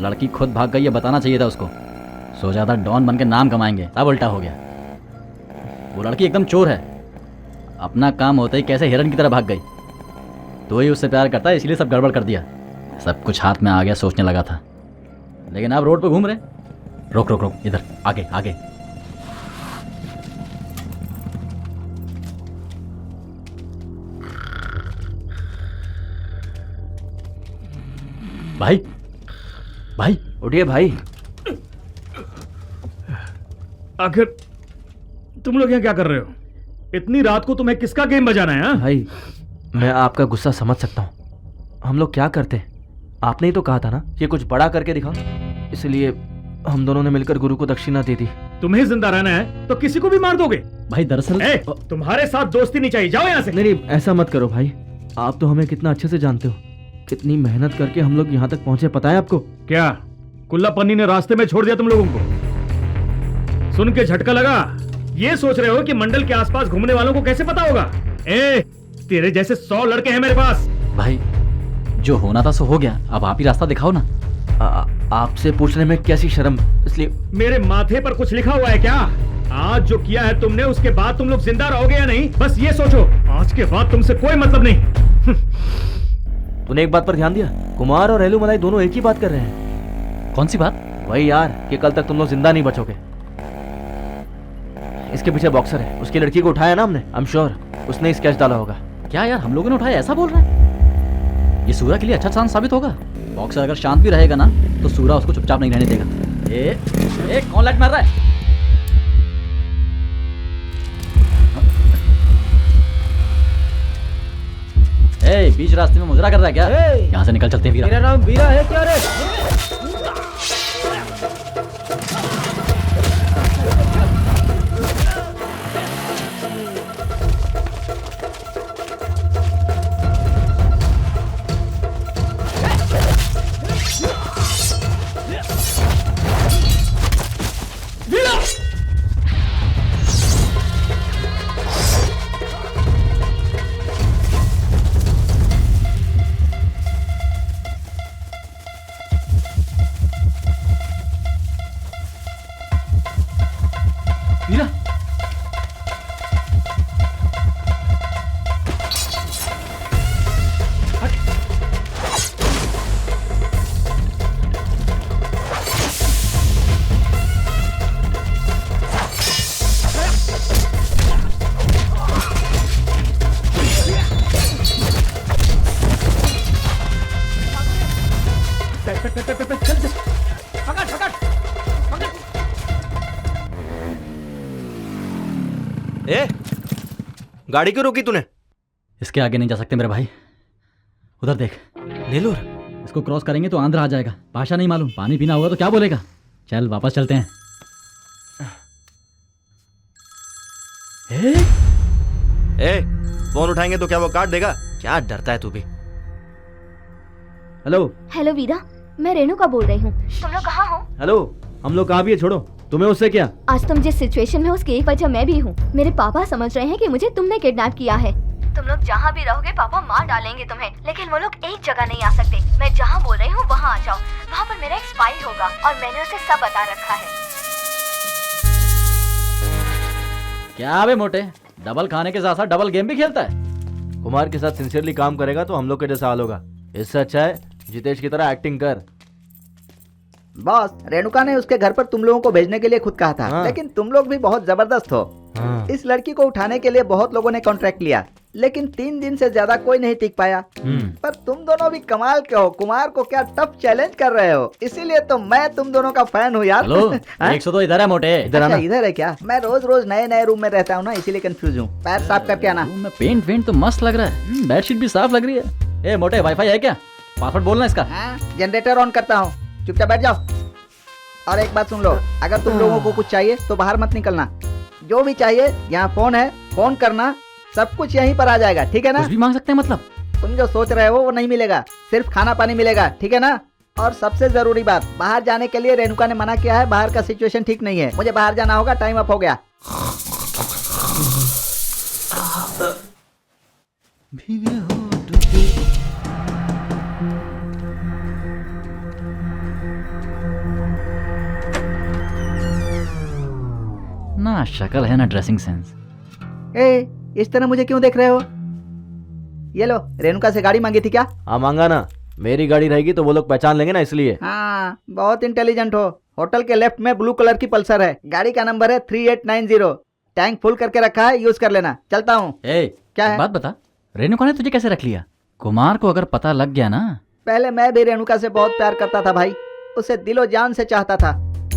लड़की खुद भाग गई, ये बताना चाहिए था उसको। सोचा था डॉन बन के नाम कमाएंगे, तब उल्टा हो गया। वो लड़की एकदम चोर है, अपना काम होते ही कैसे हिरन की तरह भाग गई। तो ही उससे प्यार करता है, इसलिए सब गड़बड़ कर दिया। सब कुछ हाथ में आ गया, सोचने लगा था लेकिन आप रोड पे घूम रहे। रोक रोक रोक, इधर आगे आगे। भाई भाई उठिए भाई। आखिर तुम लोग यहाँ क्या कर रहे हो? इतनी रात को तुम्हें किसका गेम बजाना है? भाई मैं आपका गुस्सा समझ सकता हूँ। हम लोग क्या करते हैं, आपने ही तो कहा था ना ये कुछ बड़ा करके दिखाओ, इसलिए हम दोनों ने मिलकर गुरु को दक्षिणा दे दी। तुम्हें जिंदा रहना है तो किसी को भी मार दोगे? भाई दरअसल तुम्हारे साथ दोस्ती नहीं चाहिए, जाओ यहाँ से। नहीं ऐसा मत करो भाई, आप तो हमें कितना अच्छे से जानते हो, कितनी मेहनत करके हम लोग यहाँ तक पहुंचे, पता है आपको? क्या कुल्ला पन्नी ने रास्ते में छोड़ दिया तुम लोगों को? सुन के झटका लगा? ये सोच रहे हो कि मंडल के आसपास घूमने वालों को कैसे पता होगा? तेरे जैसे 100 लड़के हैं मेरे पास। भाई जो होना था सो हो गया, अब आप ही रास्ता दिखाओ ना। आपसे पूछने में कैसी शर्म, इसलिए। मेरे माथे पर कुछ लिखा हुआ है क्या? आज जो किया है तुमने, उसके बाद तुम लोग जिंदा रहोगे या नहीं, बस ये सोचो। आज के बाद तुमसे कोई मतलब नहीं। तूने एक बात पर ध्यान दिया? कुमार और एलूमलाई दोनों एक ही बात कर रहे हैं। कौन सी बात? वही यार कि कल तक तुम लोग जिंदा नहीं बचोगे। इसके पीछे बॉक्सर है, उसकी लड़की को उठाया ना हमने, आई एम श्योर उसने ही स्केच डाला होगा। क्या यार हम लोगों ने उठाया, ऐसा बोल रहा है? ये सूरा के लिए अच्छा चांस साबित होगा। बॉक्सर अगर शांत भी रहेगा ना तो सूरा उसको चुपचाप नहीं रहने देगा। कौन लाइट मार रहा है? बीच रास्ते में मुजरा कर रहा है क्या? यहाँ से निकल चलते हैं वीरा। मेरा नाम वीरा है क्या रे? गाड़ी क्यों रोकी तूने? इसके आगे नहीं जा सकते मेरे भाई। उधर देख नेलोर, इसको क्रॉस करेंगे तो आंध्र आ जाएगा। भाषा नहीं मालूम, पानी पीना होगा तो क्या बोलेगा। चल वापस चलते हैं। फोन उठाएंगे तो क्या वो काट देगा? क्या डरता है तू भी? हेलो हेलो वीरा, मैं रेणुका बोल रही हूँ। तुम लोग कहाँ हो? हेलो, हम लोग कहाँ भी है, छोड़ो। तुम्हें उससे क्या? आज तुम जिस सिचुएशन में हो उसकी एक वजह मैं भी हूँ। मेरे पापा समझ रहे हैं कि मुझे तुमने किडनैप किया है। तुम लोग जहाँ भी रहोगे पापा मार डालेंगे तुम्हें, लेकिन वो लोग एक जगह नहीं आ सकते। मैं जहाँ बोल रही हूँ वहाँ आ जाओ। वहाँ पर मेरा एक स्पाई होगा और मैंने उसे सब बता रखा है। क्या बे मोटे, डबल खाने के साथ साथ डबल गेम भी खेलता है? कुमार के साथ सिंसियरली काम करेगा तो हम लोग के जैसा हाल होगा। इससे अच्छा है जितेश की तरह एक्टिंग कर। बॉस, रेणुका ने उसके घर पर तुम लोगों को भेजने के लिए खुद कहा था। लेकिन तुम लोग भी बहुत जबरदस्त हो। इस लड़की को उठाने के लिए बहुत लोगों ने कॉन्ट्रैक्ट लिया, लेकिन 3 दिन से ज्यादा कोई नहीं टिक पाया। पर तुम दोनों भी कमाल के हो। कुमार को क्या टफ चैलेंज कर रहे हो, इसीलिए तो मैं तुम दोनों का फैन हूँ यार। हेलो, 100 तो इधर है मोटे। अच्छा, इधर है क्या? मैं रोज रोज नए नए रूम में रहता हूँ ना, इसीलिए कंफ्यूज हूँ। पैर साफ करके आना। रूम में पेंट तो मस्त लग रहा है, बेडशीट भी साफ लग रही है। ए मोटे, वाईफाई है क्या? पासवर्ड बोलना इसका। जनरेटर ऑन करता हूँ, चुपचाप बैठ जाओ। और एक बात सुन लो, अगर तुम लोगों को कुछ चाहिए तो बाहर मत निकलना। जो भी चाहिए यहाँ फोन है, फोन करना, सब कुछ यहीं पर आ जाएगा, ठीक है ना? कुछ भी मांग सकते हैं मतलब? तुम जो सोच रहे हो वो नहीं मिलेगा, सिर्फ खाना पानी मिलेगा, ठीक है ना? और सबसे जरूरी बात, बाहर जाने के लिए रेणुका ने मना किया है। बाहर का सिचुएशन ठीक नहीं है, मुझे बाहर जाना होगा, टाइम अप हो गया। ना शक्ल है ना ड्रेसिंग सेंस। इस तरह मुझे क्यों देख रहे हो? ये लो, रेणुका से गाड़ी मांगी थी क्या? हाँ मांगा ना, मेरी गाड़ी रहेगी तो वो लोग पहचान लेंगे ना, इसलिए। हाँ हाँ बहुत इंटेलिजेंट हो। होटल के लेफ्ट में ब्लू कलर की पल्सर है, गाड़ी का नंबर है 3890। टैंक फुल करके रखा है, यूज कर लेना। चलता हूँ। क्या है? बात बता, रेणुका ने तुझे कैसे रख लिया? कुमार को अगर पता लग गया ना। पहले मैं भी रेणुका से बहुत प्यार करता था भाई, उसे दिलो जान से चाहता था।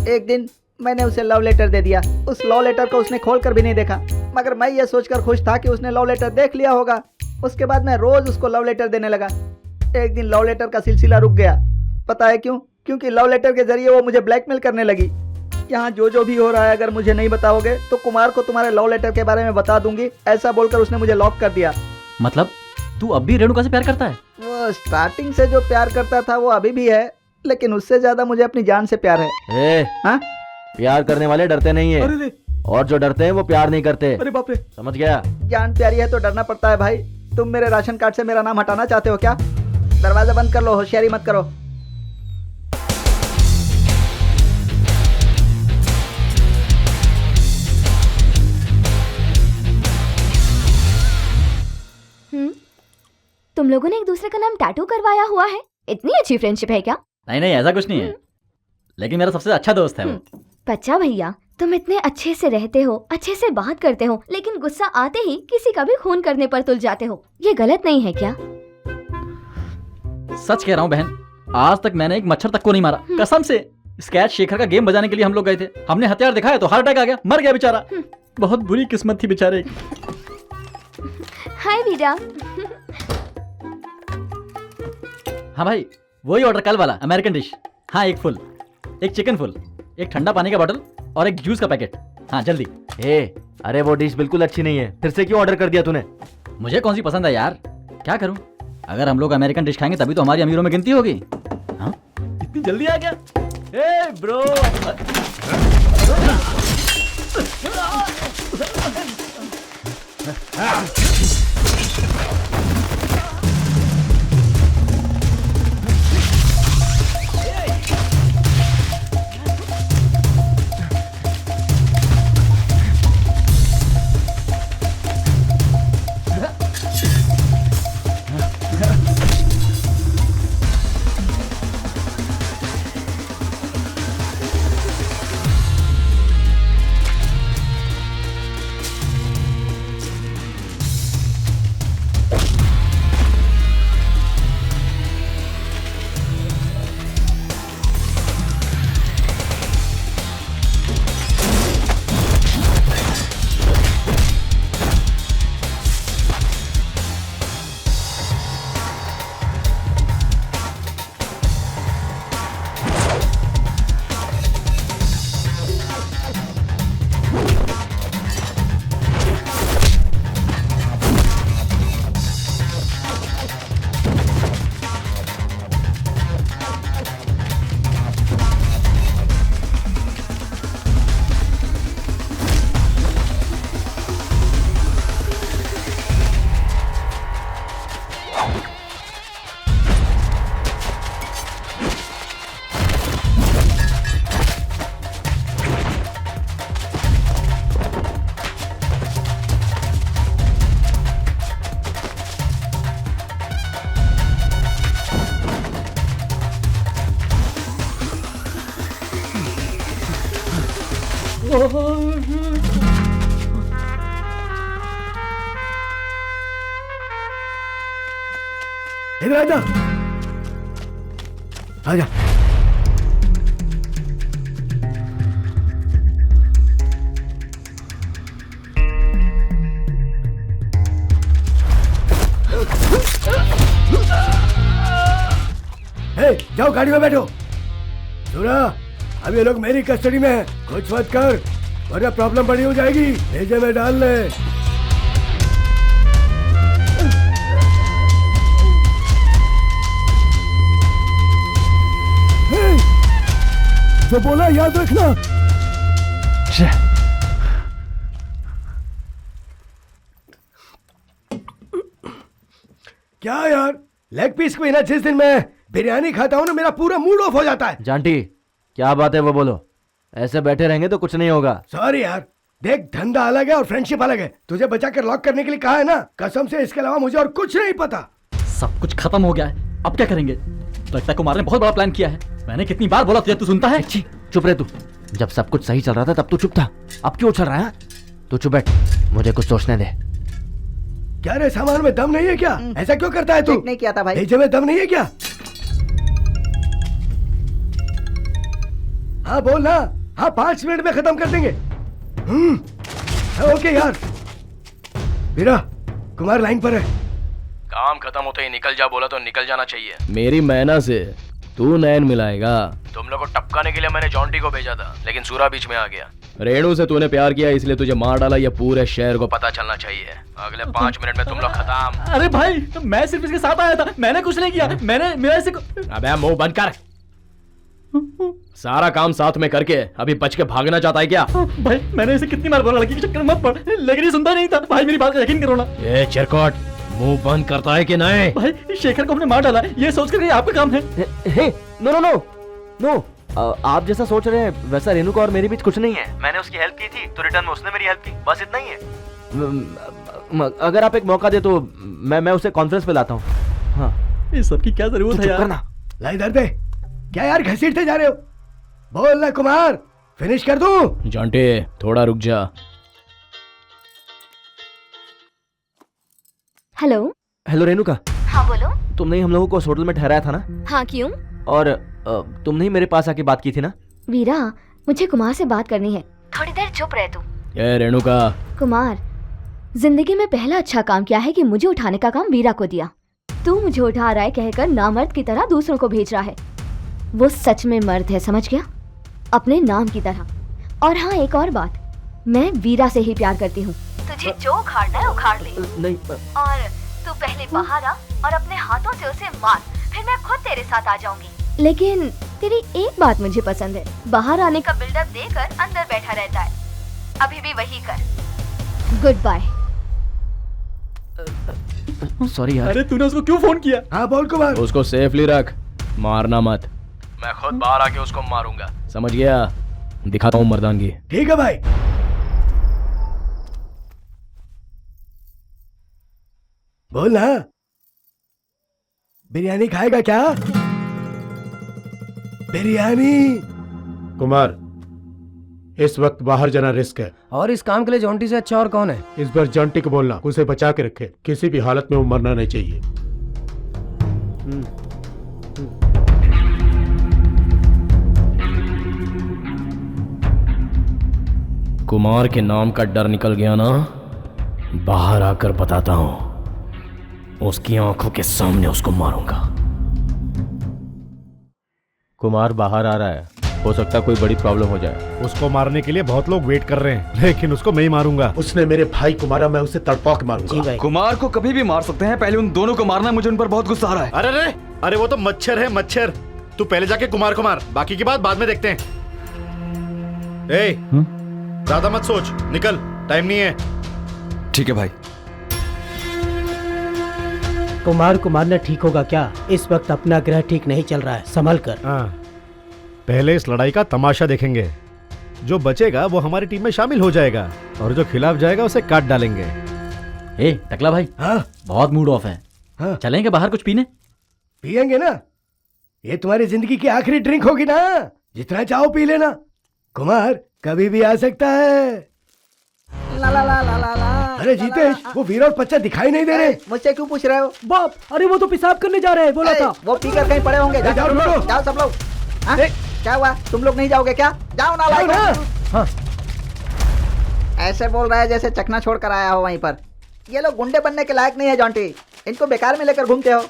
एक दिन मैंने उसे लव लेटर दे दिया। उस लव लेटर को उसने खोलकर भी नहीं देखा, मगर मैं ये सोचकर खुश था कि उसने लव लेटर देख लिया होगा। उसके बाद मैं रोज उसको लव लेटर देने लगा। एक दिन लव लेटर का सिलसिला रुक गया। पता है क्यों? क्योंकि लव लेटर के जरिए वो मुझे ब्लैकमेल करने लगी। यहाँ जो भी हो रहा है, अगर मुझे नहीं बताओगे तो कुमार को तुम्हारे लव लेटर के बारे में बता दूंगी, ऐसा बोलकर उसने मुझे लॉक कर दिया। मतलब तू अब भी रेणुका से प्यार करता है? वो स्टार्टिंग से जो प्यार करता था वो अभी भी है, लेकिन उससे ज्यादा मुझे अपनी जान से प्यार है। हाँ? प्यार करने वाले डरते नहीं है, और जो डरते हैं वो प्यार नहीं करते। अरे बाप रे, समझ गया? जान प्यारी है तो डरना पड़ता है भाई। तुम मेरे राशन कार्ड से मेरा नाम हटाना चाहते हो क्या? दरवाजा बंद कर लो, होशियारी मत करो। तुम लोगों ने एक दूसरे का नाम टैटू करवाया हुआ है? इतनी अच्छी फ्रेंडशिप है क्या? नहीं नहीं, ऐसा कुछ नहीं है, लेकिन मेरा सबसे अच्छा दोस्त है वो। बच्चा भैया, तुम इतने अच्छे से रहते हो, अच्छे से बात करते हो, लेकिन गुस्सा आते ही किसी का भी खून करने पर तुल जाते हो। ये गलत नहीं है क्या? सच कह रहा हूँ बहन, आज तक मैंने एक मच्छर तक को नहीं मारा, कसम से। स्केच शेखर का गेम बजाने के लिए हम लोग गए थे, हमने हथियार दिखाया तो हार्ट अटैक आ गया, मर गया बेचारा। बहुत बुरी किस्मत थी बेचारे की। हाय वीरा। हाँ भाई, वही ऑर्डर कल वाला अमेरिकन डिश। हाँ, एक फुल, एक चिकन फुल, एक ठंडा पानी का बोतल और एक जूस का पैकेट। हाँ जल्दी। अरे वो डिश बिल्कुल अच्छी नहीं है, फिर से क्यों ऑर्डर कर दिया तूने? मुझे कौन सी पसंद है यार, क्या करूं? अगर हम लोग अमेरिकन डिश खाएंगे तभी तो हमारी अमीरों में गिनती होगी। हाँ, इतनी जल्दी आ गया? ब्रो, इधर आजा, आजा। जाओ गाड़ी में बैठो। सुना, अब ये लोग मेरी कस्टडी में है, कुछ मत कर वरना प्रॉब्लम बड़ी हो जाएगी। भेजे में डाल ले। जो बोला याद रखना। क्या यार, लेग पीस को बिना जिस दिन मैं बिरयानी खाता हूँ ना, मेरा पूरा मूड ऑफ हो जाता है। जांटी, क्या बात है वो बोलो। ऐसे बैठे रहेंगे तो कुछ नहीं होगा। सॉरी यार, देख धंधा अलग है और फ्रेंडशिप अलग है। तुझे बचा कर लॉक करने के लिए कहा है ना, कसम से इसके अलावा मुझे और कुछ नहीं पता। सब कुछ खत्म हो गया है, अब क्या करेंगे? लगता है कुमार ने बहुत बड़ा प्लान किया है। मैंने कितनी बार बोला तुझे, तू सुनता है? चुप रहे तू। जब सब कुछ सही चल रहा था तब तू चुप था, अब क्यों चल रहा है? तू चुप बैठ, मुझे कुछ सोचने दे। क्या रे, सामान में दम नहीं है क्या? ऐसा क्यों करता है तू? चेक नहीं किया था भाई। भेजे में दम नहीं है क्या? हाँ बोल ना। हाँ 5 मिनट में खत्म कर देंगे। ओके यार। वीरा, कुमार लाइन पर है। काम खत्म होते ही निकल जा बोला तो निकल जाना चाहिए। मेरी मैना से तू नैन मिलाएगा? तुम लोग को टपकाने के लिए मैंने जॉन्टी को भेजा था, लेकिन सूरा बीच में आ गया। रेणु से तूने प्यार किया इसलिए तुझे मार डाला, ये पूरे शहर को पता चलना चाहिए। अगले 5 मिनट में तुम लोग खत्म। अरे भाई, मैं सिर्फ इसके साथ आया था, मैंने कुछ नहीं किया। मैंने मेरा इसे अबे मुंह बंद कर। सारा काम साथ में करके अभी बच के भागना चाहता है क्या? भाई मैंने इसे कितनी बार बोला लड़की के चक्कर में मत पड़, लेकिन ये सुनता नहीं था। भाई मेरी बात का यकीन करो ना। ये चिरकोट मुंह बंद करता है कि नहीं? भाई शेखर को हमने मार डाला, ये सोच कर आपका काम है। नो नो नो नो, आप जैसा सोच रहे हैं वैसा रेणु का और मेरे बीच कुछ नहीं है। मैंने उसकी हेल्प की थी तो रिटर्न में उसने मेरी हेल्प की, बस इतना ही है। अगर आप एक मौका दे तो मैं उसे कॉन्फ्रेंस पे लाता हूँ। हाँ, ये सब की क्या जरूरत है यार? ला इधर दे। क्या यार घसीटते जा रहे हो? बोल ना कुमार, फिनिश कर दूं? जॉन्टी थोड़ा रुक जा। हेलो। हेलो रेणुका। हाँ बोलो। तुमने ही हम लोगों को उस होटल में ठहराया था ना? हाँ क्यों? और तुमने ही मेरे पास आके बात की थी ना? वीरा, मुझे कुमार से बात करनी है, थोड़ी देर चुप रहे तू। ये रेणुका। कुमार, जिंदगी में पहला अच्छा काम किया है कि मुझे उठाने का काम वीरा को दिया। तू मुझे उठा रहा है कहकर नामर्द की तरह दूसरों को भेज रहा है। वो सच में मर्द है, समझ गया? अपने नाम की तरह। और हाँ एक और बात, मैं वीरा से ही प्यार करती हूँ। तुझे जो उखाड़ना है उखाड़ ले। नहीं। और तू पहले बाहर आ और अपने हाथों से उसे मार, फिर मैं खुद तेरे साथ आ जाऊंगी। लेकिन तेरी एक बात मुझे पसंद है, बाहर आने का बिल्डअप देकर अंदर बैठा रहता है। अभी भी वही कर। Good bye. सॉरी यार। अरे तूने उसको क्यों फोन किया? हाँ बोल कुमार। उसको सेफली रख, मारना मत। मैं खुद बाहर आके उसको मारूंगा, समझ गया? दिखाता हूँ मर्दानगी। ठीक है भाई। बोल ना, बिरयानी खाएगा क्या? बिरयानी। कुमार, इस वक्त बाहर जाना रिस्क है। और इस काम के लिए जॉन्टी से अच्छा और कौन है? इस बार जॉन्टी को बोलना उसे बचा के रखे, किसी भी हालत में वो मरना नहीं चाहिए। कुमार के नाम का डर निकल गया ना? बाहर आकर बताता हूं, उसकी आंखों के सामने उसको मारूंगा। कुमार बाहर आ रहा है, हो सकता है कोई बड़ी प्रॉब्लम हो जाए। उसको मारने के लिए बहुत लोग वेट कर रहे हैं, लेकिन उसको मैं ही मारूंगा। उसने मेरे भाई को मारा, मैं उसे तड़पा के मारूंगा। कुमार को कभी भी मार सकते हैं, पहले उन दोनों को मारना। मुझे उन पर बहुत गुस्सा आ रहा है। अरे अरे अरे, वो तो मच्छर है मच्छर। तू पहले जाके कुमार को मार, बाकी की बात बाद में देखते हैं। ज्यादा मत सोच, निकल, टाइम नहीं है। ठीक है भाई। कुमार को मारना ठीक होगा क्या? इस वक्त अपना ग्रह ठीक नहीं चल रहा है, संभल कर। पहले इस लड़ाई का तमाशा देखेंगे। जो बचेगा वो हमारी टीम में शामिल हो जाएगा और जो खिलाफ जाएगा उसे काट डालेंगे। ए टकला भाई। हाँ? बहुत मूड ऑफ है। हाँ? चलेंगे बाहर कुछ पीने? पियेंगे ना, ये तुम्हारी जिंदगी की आखिरी ड्रिंक होगी ना, जितना चाहो पी लेना। कुमार कभी भी आ सकता है। ला ला ला ला ला ला। अरे जीतेश, वो वीरा और पच्चा दिखाई नहीं दे रहे। मुझसे क्यों पूछ रहे हो? बाप, अरे वो तो पेशाब करने जा रहे हैं, बोला था। वो पीकर कहीं पड़े होंगे। जाओ सब लोग। क्या हुआ, तुम लोग नहीं जाओगे क्या? जाओ ना लाइक। हाँ। ऐसे बोल रहा है जैसे चकना छोड़ कर आया हो वहीं पर। ये लोग गुंडे बनने के लायक नहीं है जॉन्टी, इनको बेकार में लेकर घूमते हो।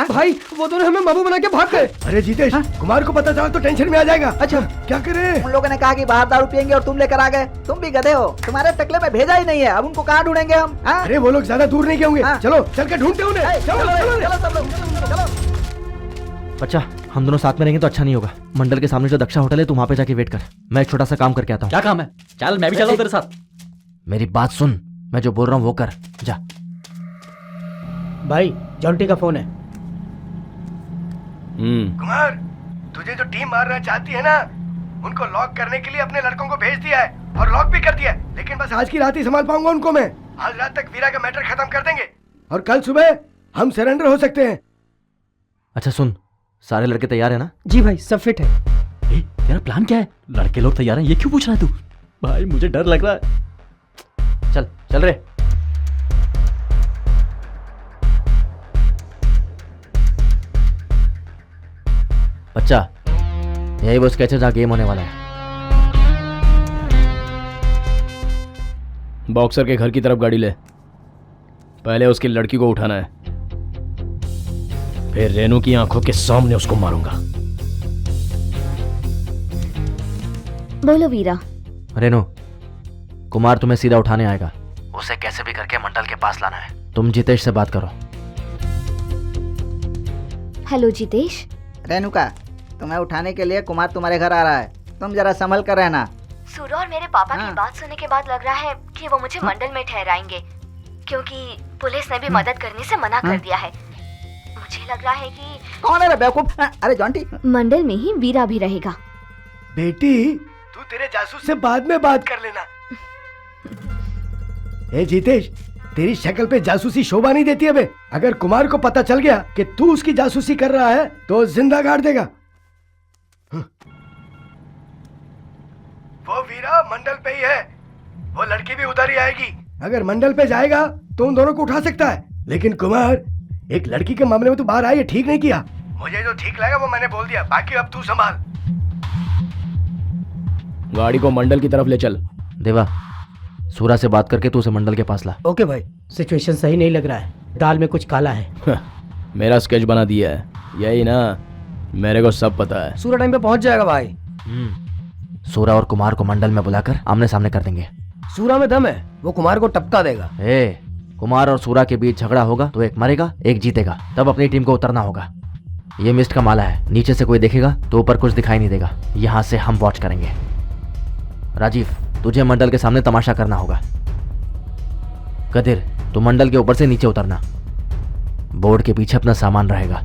भाई वो दोनों हमें बाबू बना के भाग गए। अरे जीतेश, कुमार को पता चला तो टेंशन में आ जाएगा। अच्छा क्या करें? उन लोगों ने कहा कि बाहर दारू पियेंगे और तुम लेकर आ गए। तुम भी गधे हो, तुम्हारे टकले में भेजा ही नहीं है, अब उनको कहाँ ढूंढेंगे हम? अरे वो लोग ज्यादा दूर नहीं गए होंगे, चलो चल के ढूंढते उन्हें। चलो सब लोग चलो। अच्छा, हम दोनों साथ में रहेंगे तो अच्छा नहीं होगा। मंडल के सामने जो दक्षा होटल है, तू वहां पे जाके वेट कर, मैं एक छोटा सा काम करके आता हूँ। क्या काम है? चल मैं भी चल रहा हूँ तेरे साथ। मेरी बात सुन, मैं जो बोल रहा हूँ वो कर, जा। भाई जॉन्टी का फोन है। कुमार, तुझे जो टीम मारना चाहती है ना, उनको लॉक करने के लिए अपने लड़कों को भेज दिया है और लॉक भी कर दिया है। लेकिन बस आज की रात ही संभाल पाऊंगा उनको मैं। आज रात तक वीरा का मैटर खत्म कर देंगे और कल सुबह हम सरेंडर हो सकते हैं। अच्छा सुन, सारे लड़के तैयार है ना? जी भाई, सब फिट है। तेरा प्लान क्या है? लड़के लोग तैयार हैं, ये क्यों पूछ रहा है तू? भाई मुझे डर लग रहा है। चल चल रे। बच्चा, यही वो स्केच है जहाँ गेम होने वाला है। बॉक्सर के घर की तरफ गाड़ी ले। पहले उसकी लड़की को उठाना है, फिर रेनू की आंखों के सामने उसको मारूंगा। बोलो वीरा। रेनू, कुमार तुम्हें सीधा उठाने आएगा। उसे कैसे भी करके मंडल के पास लाना है। तुम जितेश से बात करो। हेलो जितेश। रेणुका, तुम्हें उठाने के लिए कुमार तुम्हारे घर आ रहा है, तुम जरा संभल कर रहना। सूरा और मेरे पापा की बात सुनने के बाद लग रहा है कि वो मुझे मंडल में ठहराएंगे, क्योंकि पुलिस ने भी मदद करने से मना कर दिया है। मुझे लग रहा है कि कौन है रे बेवकूफ? अरे जॉन्टी, मंडल में ही वीरा भी रहेगा। बेटी, तू तेरे जासूस से बाद में बात कर लेना। ए जितेश, तेरी शक्ल पे जासूसी शोभा नहीं देती है बे। अगर कुमार को पता चल गया कि तू उसकी जासूसी कर रहा है तो जिंदा गाड़ देगा। वो वीरा मंडल पे ही है, वो लड़की भी उधर ही आएगी। अगर मंडल पे जाएगा तो उन दोनों को उठा सकता है, लेकिन कुमार, एक लड़की के मामले में तू बाहर आया, ठीक नहीं किया। मुझे जो ठीक लगा वो मैंने बोल दिया, बाकी अब तू संभाल। गाड़ी को मंडल की तरफ ले चल। देवा, सूरा से बात करके तू उसे मंडल के पास ला। ओके भाई। सिचुएशन सही नहीं लग रहा है, दाल में कुछ काला है। मेरा स्केच बना दिया है, यही ना? मेरे को सब पता है। सूरा टाइम पे पहुंच जाएगा भाई। सूरा और कुमार को मंडल में बुलाकर आमने सामने कर देंगे। सूरा में दम है, वो कुमार को टपका देगा। कुमार और सूरा के बीच झगड़ा होगा तो एक मरेगा एक जीतेगा, तब अपनी टीम को उतरना होगा। ये मिस्ट का माला है, नीचे से कोई देखेगा तो ऊपर कुछ दिखाई नहीं देगा। यहाँ से हम वॉच करेंगे। राजीव, तुझे मंडल के सामने तमाशा करना होगा। कदिर, तू मंडल के ऊपर से नीचे उतरना। बोर्ड के पीछे अपना सामान रहेगा।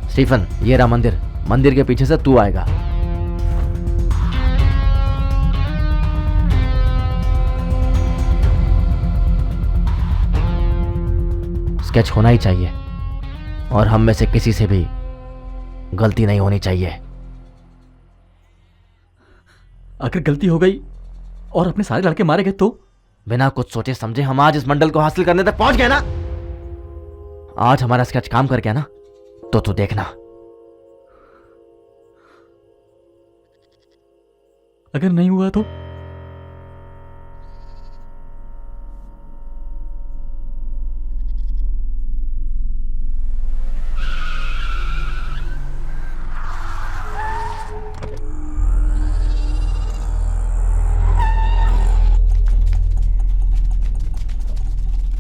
स्टीफन, ये रहा मंदिर, मंदिर के पीछे से तू आएगा। स्केच होना ही चाहिए और हम में से किसी से भी गलती नहीं होनी चाहिए। अगर गलती हो गई और अपने सारे लड़के मारे गए तो? बिना कुछ सोचे समझे हम आज इस मंडल को हासिल करने तक पहुंच गए ना। आज हमारा स्केच काम कर गया ना, तो तू देखना। अगर नहीं हुआ तो?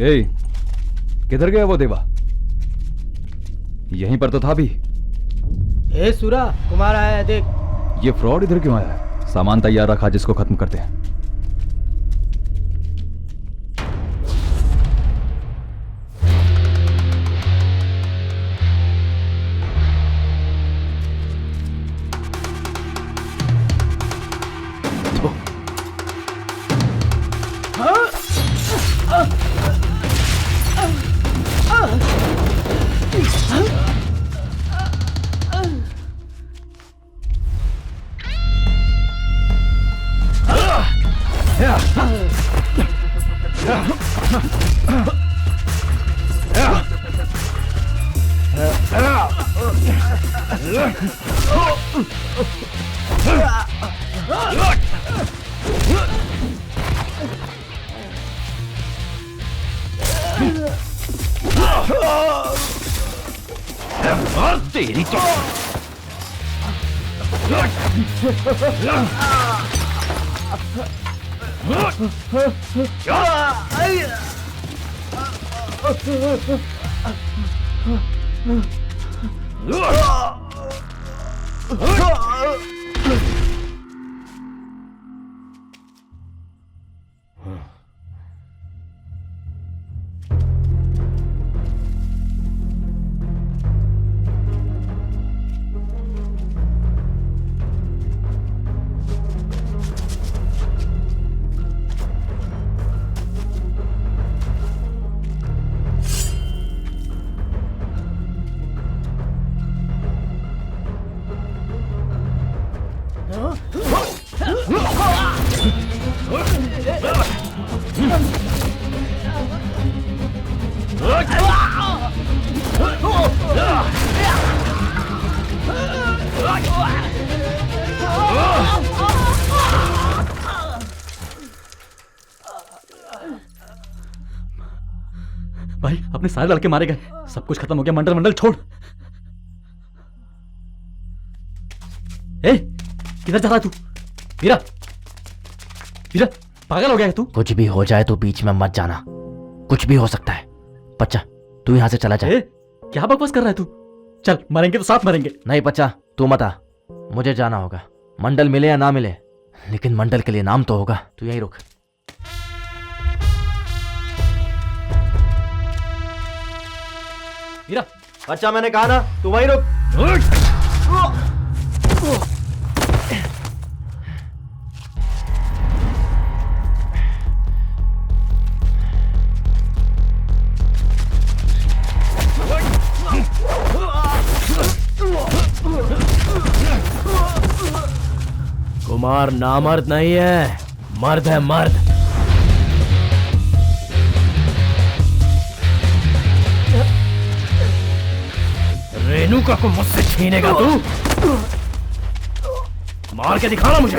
ए, किधर गया वो देवा? यहीं पर तो था भी। ए सूरा, कुमार आया है, देख। ये फ्रॉड इधर क्यों आया है? सामान तैयार रखा, जिसको खत्म करते हैं। तेरी तो अपने सारे लड़के मारे गए, सब कुछ खत्म हो गया। मंडल मंडल छोड़। ए, किधर जा रहा है तू? वीरा, वीरा, पागल हो गया है तू? कुछ भी हो जाए तो बीच में मत जाना, कुछ भी हो सकता है। बच्चा तू यहाँ से चला जा। क्या बकवास कर रहा है तू? चल, मरेंगे तो साथ मरेंगे। नहीं बच्चा, तू मत आ, मुझे जाना होगा। मंडल मिले या ना मिले, लेकिन मंडल के लिए नाम तो होगा। तू यहीं रुक। वीरा, बच्चा मैंने कहा ना, तू वहीं रुक। कुमार नामर्द नहीं है, मर्द है मर्द। रेणुका को मुझसे छीनेगा तू? मार के दिखाना मुझे।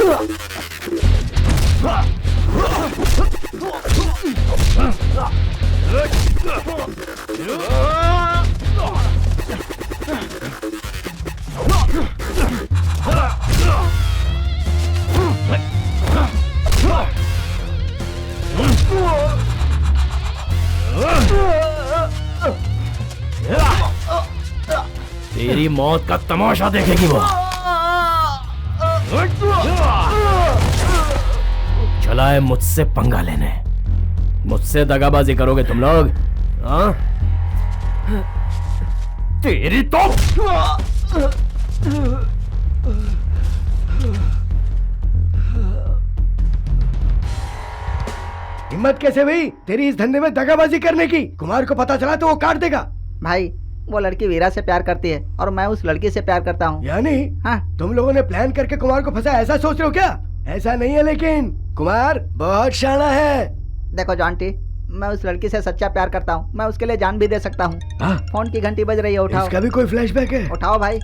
तेरी मौत का तमाशा देखेगी वो। चला है मुझसे पंगा लेने, मुझसे दगाबाजी करोगे तुम लोग? हाँ? तेरी तो हिम्मत कैसे हुई तेरी इस धंधे में दगाबाजी करने की? कुमार को पता चला तो वो काट देगा। भाई वो लड़की वीरा से प्यार करती है और मैं उस लड़की से प्यार करता हूँ। यानी तुम लोगों ने प्लान करके कुमार को फंसा, ऐसा सोच रहे हो क्या? ऐसा नहीं है, लेकिन कुमार बहुत शाना है। देखो जॉन्टी, मैं उस लड़की से सच्चा प्यार करता हूँ, मैं उसके लिए जान भी दे सकता हूँ। फोन की घंटी बज रही है, उठाओ। इसका भी कोई फ्लैशबैक है? उठाओ भाई।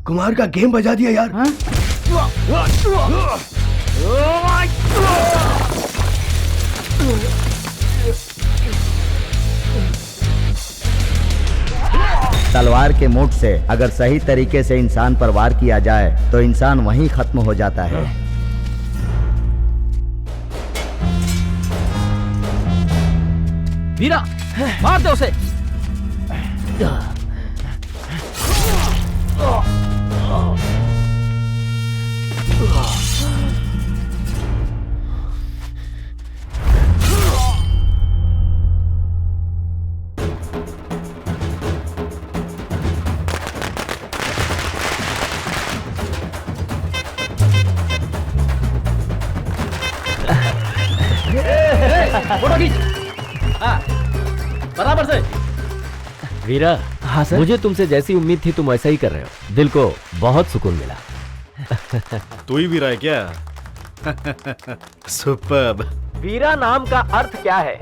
कुमार का गेम बजा दिया यार। तलवार के मुठ से अगर सही तरीके से इंसान पर वार किया जाए तो इंसान वहीं खत्म हो जाता है। वीरा, मार दे उसे। फोटो खींच। बराबर से। वीरा, हाँ सर? मुझे तुमसे जैसी उम्मीद थी तुम ऐसा ही कर रहे हो। दिल को बहुत सुकून मिला। तू ही वीरा है क्या? सुपर्ब। वीरा नाम का अर्थ क्या है?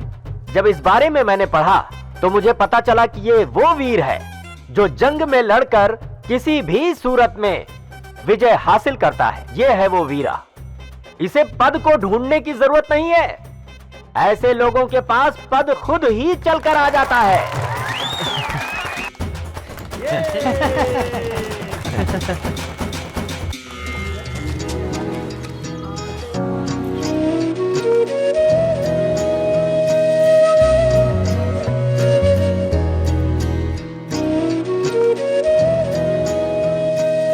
जब इस बारे में मैंने पढ़ा तो मुझे पता चला कि ये वो वीर है जो जंग में लड़कर किसी भी सूरत में विजय हासिल करता है। ये है वो वीरा। इसे पद को ढूंढने की जरूरत नहीं है, ऐसे लोगों के पास पद खुद ही चलकर आ जाता है।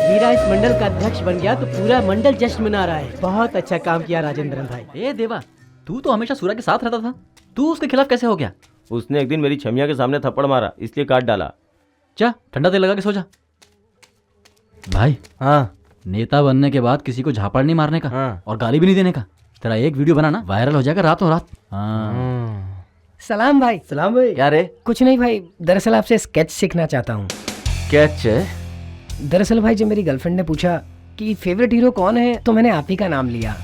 वीरा इस मंडल का अध्यक्ष बन गया तो पूरा मंडल जश्न मना रहा है। बहुत अच्छा काम किया राजेंद्रन भाई। ए देवा, तू तो हमेशा सूरा के साथ रहता था, तू उसके खिलाफ कैसे हो गया? उसने एक दिन मेरी छमिया के सामने थप्पड़ मारा, इसलिए काट डाला। जा ठंडा तेल लगा के सो जा। भाई, हाँ, नेता बनने के बाद किसी को झापड़ नहीं मारने का और गाली भी नहीं देने का। तेरा एक वीडियो बनाना वायरल हो जाएगा रातों रात। सलाम भाई। सलाम भाई। क्या रे? कुछ नहीं भाई, दरअसल आपसे स्केच सीखना चाहता हूँ। स्केच? दरअसल भाई जब मेरी गर्लफ्रेंड ने पूछा कि फेवरेट हीरो कौन है तो मैंने आप ही का नाम लिया।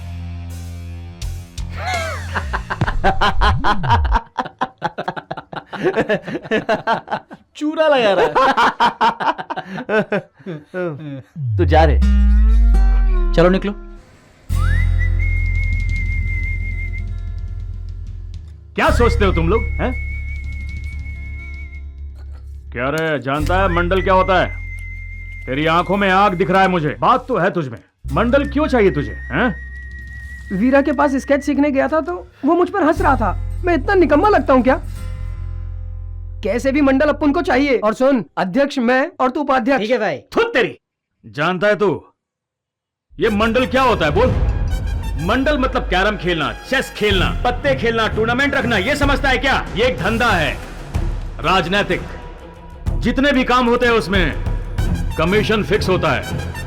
चूरा लगा रहा है। तू जा रे। चलो निकलो। क्या सोचते हो तुम लोग हैं? क्या रे, जानता है मंडल क्या होता है? तेरी आंखों में आग दिख रहा है मुझे। बात तो है तुझमें। मंडल क्यों चाहिए तुझे हैं? वीरा के पास स्केच सीखने गया था तो वो मुझ पर हंस रहा था। मैं इतना निकम्मा लगता हूँ क्या? कैसे भी मंडल अपन को चाहिए। और सुन, अध्यक्ष मैं और तू उपाध्यक्ष। ठीक है भाई। खुद तेरी। जानता है तू ये मंडल क्या होता है? बोल। मंडल मतलब कैरम खेलना, चेस खेलना, पत्ते खेलना, टूर्नामेंट रखना, ये समझता है क्या? ये एक धंधा है, राजनैतिक। जितने भी काम होते हैं उसमें कमीशन फिक्स होता है।